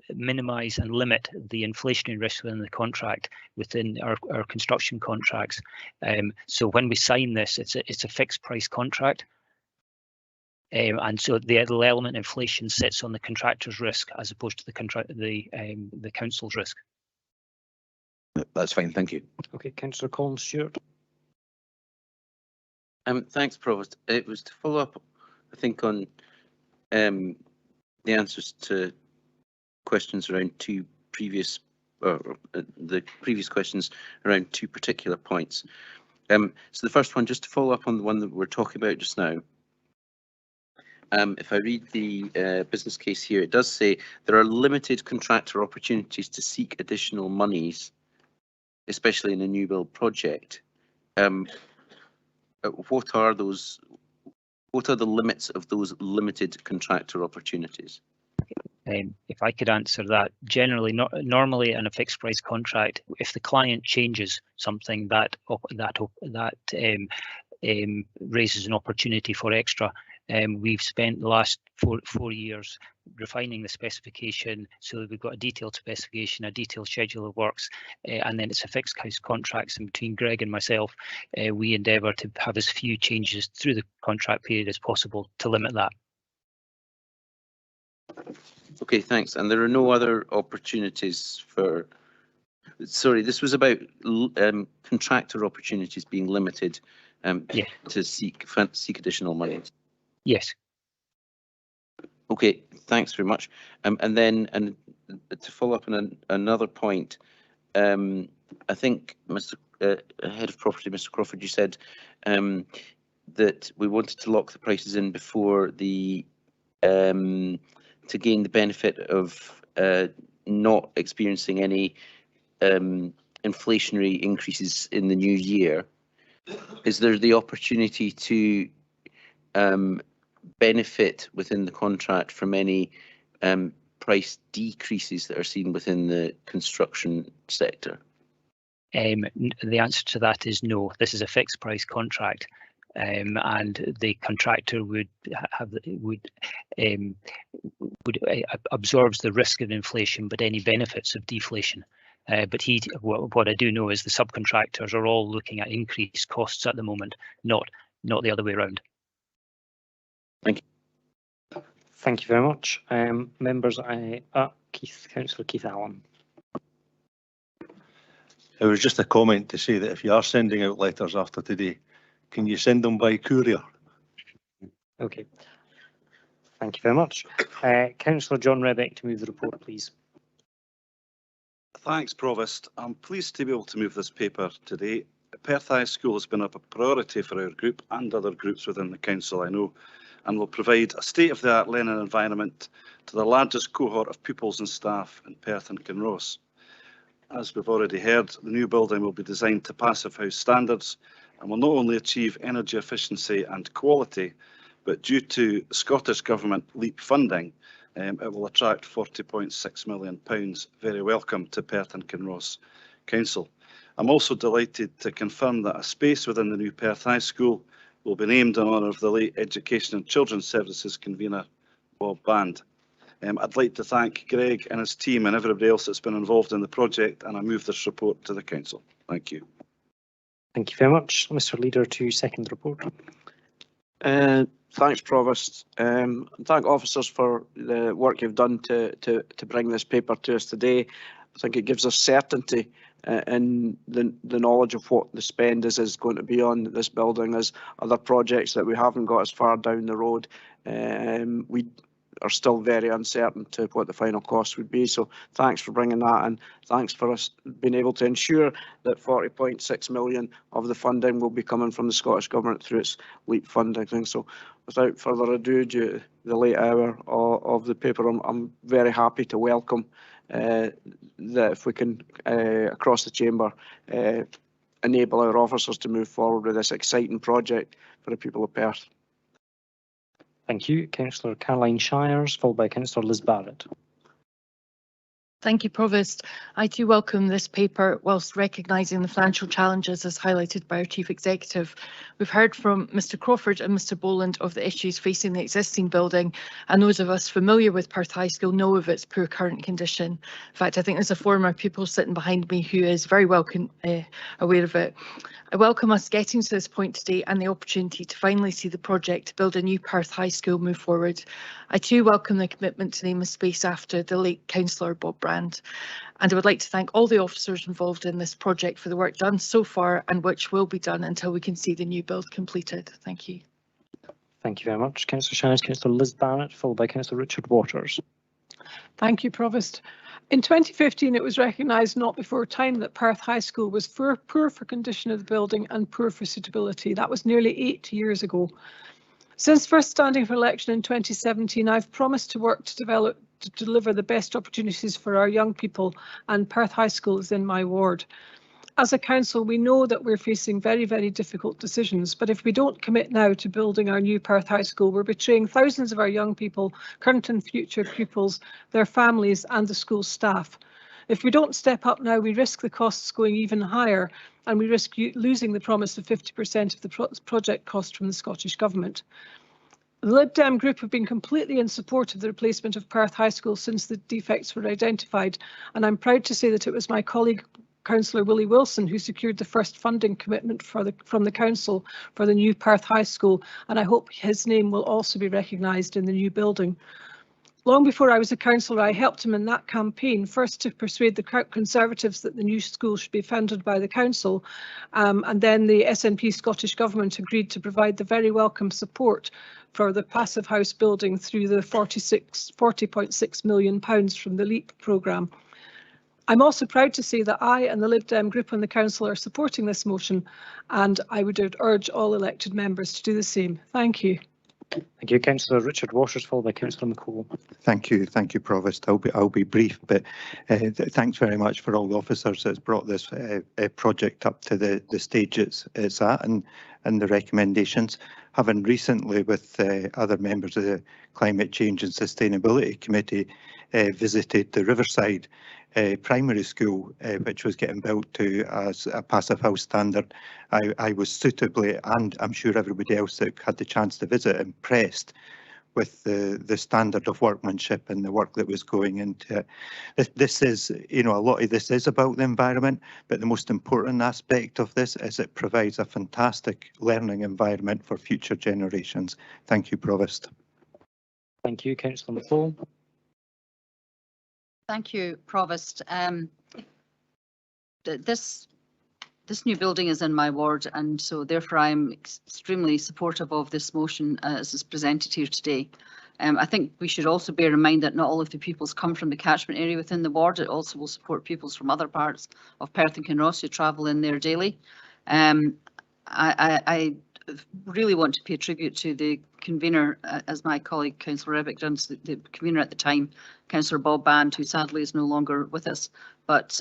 minimise and limit the inflationary risk within the contract within our construction contracts. So when we sign this, it's a fixed price contract, and so the element of inflation sits on the contractor's risk as opposed to the council's risk. That's fine, thank you. Okay, Councillor Collins-Stewart. Thanks, Provost. It was to follow up, I think, on the answers to questions around the previous questions around two particular points. So the first one, just to follow up on the one that we're talking about just now. If I read the business case here, it does say there are limited contractor opportunities to seek additional monies, especially in a new build project. What are those? What are the limits of those limited contractor opportunities? If I could answer that, generally, normally in a fixed price contract, if the client changes something, that raises an opportunity for extra. We've spent the last four years refining the specification so that we've got a detailed specification, a detailed schedule of works, and then it's a fixed price contracts. And between Greg and myself, we endeavour to have as few changes through the contract period as possible to limit that. Okay, thanks. And there are no other opportunities for, sorry, this was about contractor opportunities being limited to seek additional money. Yes. Okay, thanks very much. And then to follow up on another point, I think Mr. Head of Property, Mr. Crawford, you said that we wanted to lock the prices in before the to gain the benefit of not experiencing any inflationary increases in the new year. Is there the opportunity to benefit within the contract from any price decreases that are seen within the construction sector? The answer to that is no. This is a fixed price contract. And the contractor absorbs the risk of inflation, but any benefits of deflation. But what I do know is the subcontractors are all looking at increased costs at the moment, not the other way around. Thank you. Thank you very much. Members, Councillor Keith Allen. It was just a comment to say that if you are sending out letters after today, can you send them by courier? Okay. Thank you very much. Councillor John Rebeck to move the report, please. Thanks, Provost. I'm pleased to be able to move this paper today. Perth High School has been a priority for our group and other groups within the council, I know, and will provide a state-of-the-art learning environment to the largest cohort of pupils and staff in Perth and Kinross. As we've already heard, the new building will be designed to Passive House standards and will not only achieve energy efficiency and quality, but due to Scottish Government LEAP funding, it will attract £40.6 million, very welcome to Perth and Kinross Council. I'm also delighted to confirm that a space within the new Perth High School will be named in honour of the late Education and Children's Services convener, Bob Band. I'd like to thank Greg and his team and everybody else that's been involved in the project, and I move this report to the Council. Thank you. Thank you very much. Mr. Leader to second the report. Thanks, Provost. And thank officers for the work you've done to bring this paper to us today. I think it gives us certainty in the knowledge of what the spend is going to be on this building as other projects that we haven't got as far down the road. We are still very uncertain to what the final cost would be. So thanks for bringing that, and thanks for us being able to ensure that 40.6 million of the funding will be coming from the Scottish Government through its LEAP funding. So without further ado, due to the late hour of the paper, I'm very happy to welcome that if we can, across the chamber, enable our officers to move forward with this exciting project for the people of Perth. Thank you. Councillor Caroline Shires, followed by Councillor Liz Barrett. Thank you, Provost. I too welcome this paper whilst recognising the financial challenges as highlighted by our Chief Executive. We've heard from Mr Crawford and Mr Boland of the issues facing the existing building, and those of us familiar with Perth High School know of its poor current condition. In fact, I think there's a former pupil sitting behind me who is very well aware of it. I welcome us getting to this point today and the opportunity to finally see the project to build a new Perth High School move forward. I too welcome the commitment to name a space after the late Councillor Bob Brand. And I would like to thank all the officers involved in this project for the work done so far and which will be done until we can see the new build completed. Thank you. Thank you very much. Councillor Shines, Councillor Liz Barrett, followed by Councillor Richard Waters. Thank you, Provost. In 2015, it was recognised not before time that Perth High School was poor for condition of the building and poor for suitability. That was nearly 8 years ago. Since first standing for election in 2017, I've promised to work to deliver the best opportunities for our young people, and Perth High School is in my ward. As a council, we know that we're facing very, very difficult decisions, but if we don't commit now to building our new Perth High School, we're betraying thousands of our young people, current and future pupils, their families and the school staff. If we don't step up now, we risk the costs going even higher, and we risk losing the promise of 50% of the project cost from the Scottish Government. The Lib Dem group have been completely in support of the replacement of Perth High School since the defects were identified, and I'm proud to say that it was my colleague Councillor Willie Wilson who secured the first funding commitment from the council for the new Perth High School, and I hope his name will also be recognised in the new building. Long before I was a councillor, I helped him in that campaign, first to persuade the Conservatives that the new school should be funded by the council, and then the SNP Scottish Government agreed to provide the very welcome support for the passive house building through the £40.6 million from the LEAP programme. I'm also proud to say that I and the Lib Dem group on the council are supporting this motion, and I would urge all elected members to do the same. Thank you. Thank you, Councillor Richard Waters, followed by Councillor McCall. Thank you, Provost. I'll be brief, but thanks very much for all the officers that's brought this project up to the stage it's at, and the recommendations. Having recently, with other members of the Climate Change and Sustainability Committee, visited the Riverside primary school, which was getting built to as a passive house standard, I was suitably, and I'm sure everybody else that had the chance to visit, impressed with the standard of workmanship and the work that was going into it. This is, a lot of this is about the environment, but the most important aspect of this is it provides a fantastic learning environment for future generations. Thank you, Provost. Thank you, Councillor McCall. Thank you, Provost. This new building is in my ward, and so therefore I'm extremely supportive of this motion as is presented here today. I think we should also bear in mind that not all of the pupils come from the catchment area within the ward. It also will support pupils from other parts of Perth and Kinross who travel in there daily. I really want to pay tribute to the convener, as my colleague Councillor Rebick done, the convener at the time, Councillor Bob Band, who sadly is no longer with us. But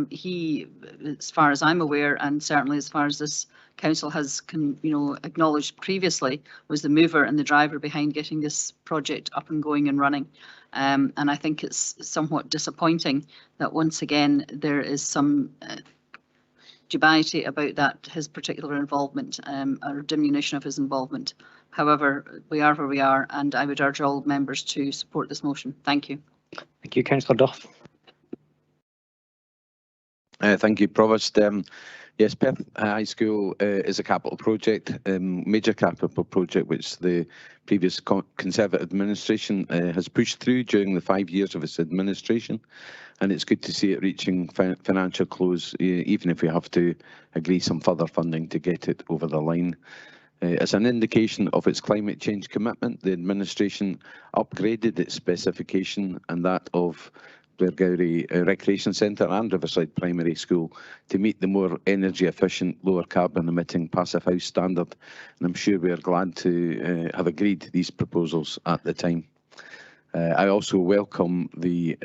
he, as far as I'm aware, and certainly as far as this council has acknowledged previously, was the mover and the driver behind getting this project up and going and running. And I think it's somewhat disappointing that once again there is some dubiety about that, his particular involvement or diminution of his involvement. However, we are where we are, and I would urge all members to support this motion. Thank you. Thank you, Councillor Duff. Thank you, Provost. Yes, Perth High School is a capital project, major capital project, which the previous Conservative administration has pushed through during the 5 years of its administration. And it's good to see it reaching financial close, even if we have to agree some further funding to get it over the line. As an indication of its climate change commitment, the administration upgraded its specification and that of Blairgowrie Recreation Centre and Riverside Primary School to meet the more energy efficient, lower carbon emitting passive house standard. And I'm sure we are glad to have agreed these proposals at the time. I also welcome the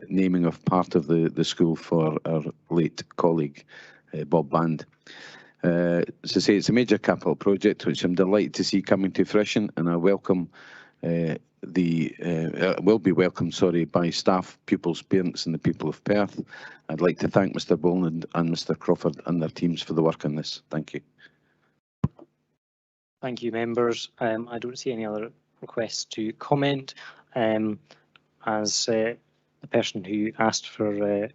naming of part of the school for our late colleague, Bob Band. As I say, it's a major capital project which I'm delighted to see coming to fruition, and I welcome will be welcomed, by staff, pupils, parents and the people of Perth. I'd like to thank Mr Boland and Mr Crawford and their teams for the work on this. Thank you. Thank you, members. I don't see any other requests to comment. As the person who asked for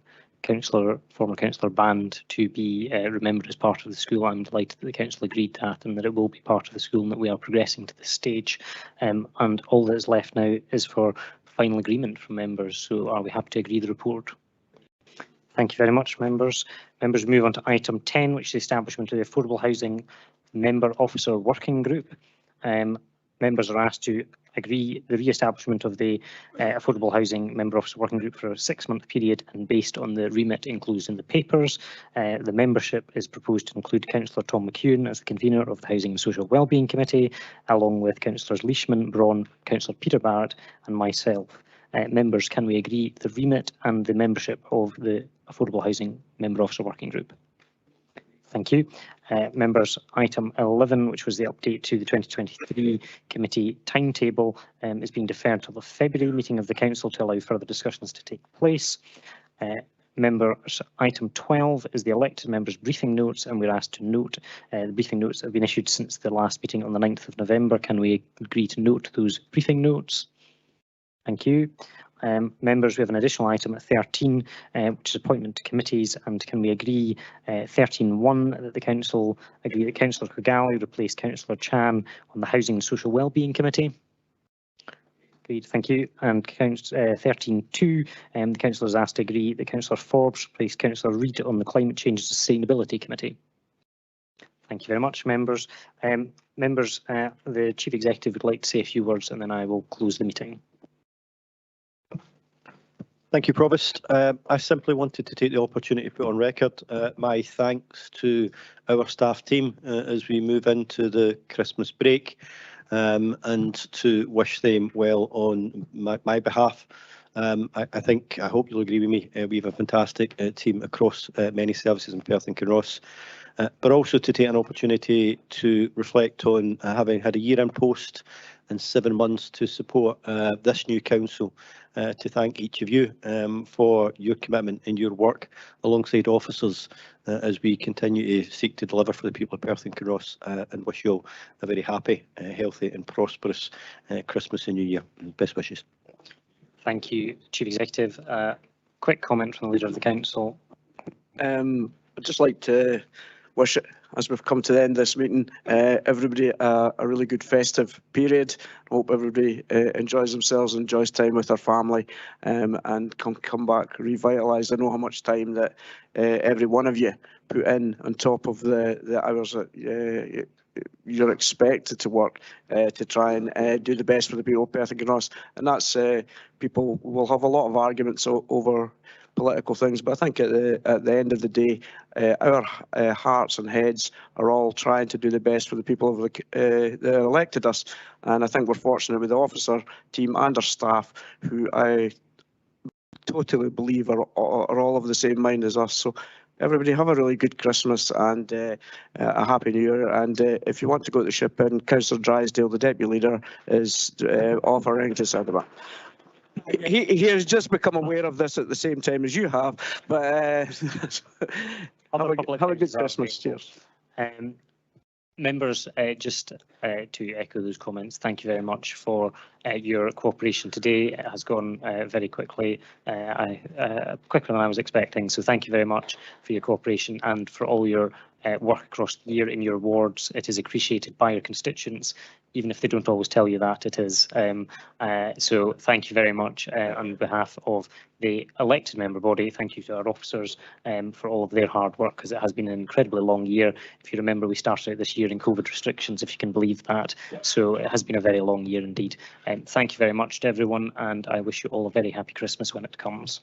former Councillor Band to be remembered as part of the school, I'm delighted that the council agreed that and that it will be part of the school and that we are progressing to this stage. And all that is left now is for final agreement from members. So are we happy to agree the report? Thank you very much, members. Members move on to item 10, which is the establishment of the Affordable Housing Member Officer Working Group. Members are asked to agree the re-establishment of the Affordable Housing Member Officer Working Group for a 6-month period, and based on the remit enclosed in the papers, the membership is proposed to include Councillor Tom McEwen as the convener of the Housing and Social Wellbeing Committee, along with Councillors Leishman, Braun, Councillor Peter Barrett and myself. Members, can we agree the remit and the membership of the Affordable Housing Member Officer Working Group? Thank you. Members, item 11, which was the update to the 2023 committee timetable, is being deferred till the February meeting of the council to allow further discussions to take place. Members, item 12 is the elected members' briefing notes, and we're asked to note the briefing notes that have been issued since the last meeting on the 9th of November. Can we agree to note those briefing notes? Thank you. Members, we have an additional item at 13, which is appointment to committees, and can we agree 13.1 that the council agree that Councillor Kigali replace Councillor Chan on the Housing and Social Wellbeing Committee? Agreed, thank you. And 13.2, the council is asked to agree that Councillor Forbes replace Councillor Reid on the Climate Change and Sustainability Committee. Thank you very much, members. Members, the Chief Executive would like to say a few words, and then I will close the meeting. Thank you, Provost. I simply wanted to take the opportunity to put on record my thanks to our staff team as we move into the Christmas break, and to wish them well on my behalf. I hope you'll agree with me, we have a fantastic team across many services in Perth and Kinross, but also to take an opportunity to reflect on having had a year in post and 7 months to support this new council, to thank each of you for your commitment and your work alongside officers as we continue to seek to deliver for the people of Perth and Kinross, and wish you all a very happy, healthy and prosperous Christmas and New Year. Best wishes. Thank you, Chief Executive. Quick comment from the Leader of the Council. I'd just like to wish, as we've come to the end of this meeting, everybody a really good festive period. I hope everybody enjoys themselves, enjoys time with their family, and come back revitalised. I know how much time that every one of you put in on top of the hours that you're expected to work to try and do the best for the people of Perth and Kinross. And that's people will have a lot of arguments over political things, but I think at the end of the day, our hearts and heads are all trying to do the best for the people of that elected us. And I think we're fortunate with the officer team and our staff, who I totally believe are all of the same mind as us. So everybody have a really good Christmas and a happy New Year. And if you want to go to the ship in, Councillor Drysdale, the Deputy Leader, is offering to send them. He has just become aware of this at the same time as you have, but have a good Christmas. Cheers. Members, just to echo those comments, thank you very much for your cooperation today. It has gone very quickly, quicker than I was expecting, so thank you very much for your cooperation and for all your work across the year in your wards. It is appreciated by your constituents, even if they don't always tell you that it is. So thank you very much on behalf of the elected member body. Thank you to our officers for all of their hard work, because it has been an incredibly long year. If you remember, we started out this year in COVID restrictions, if you can believe that. So it has been a very long year indeed. Thank you very much to everyone, and I wish you all a very happy Christmas when it comes.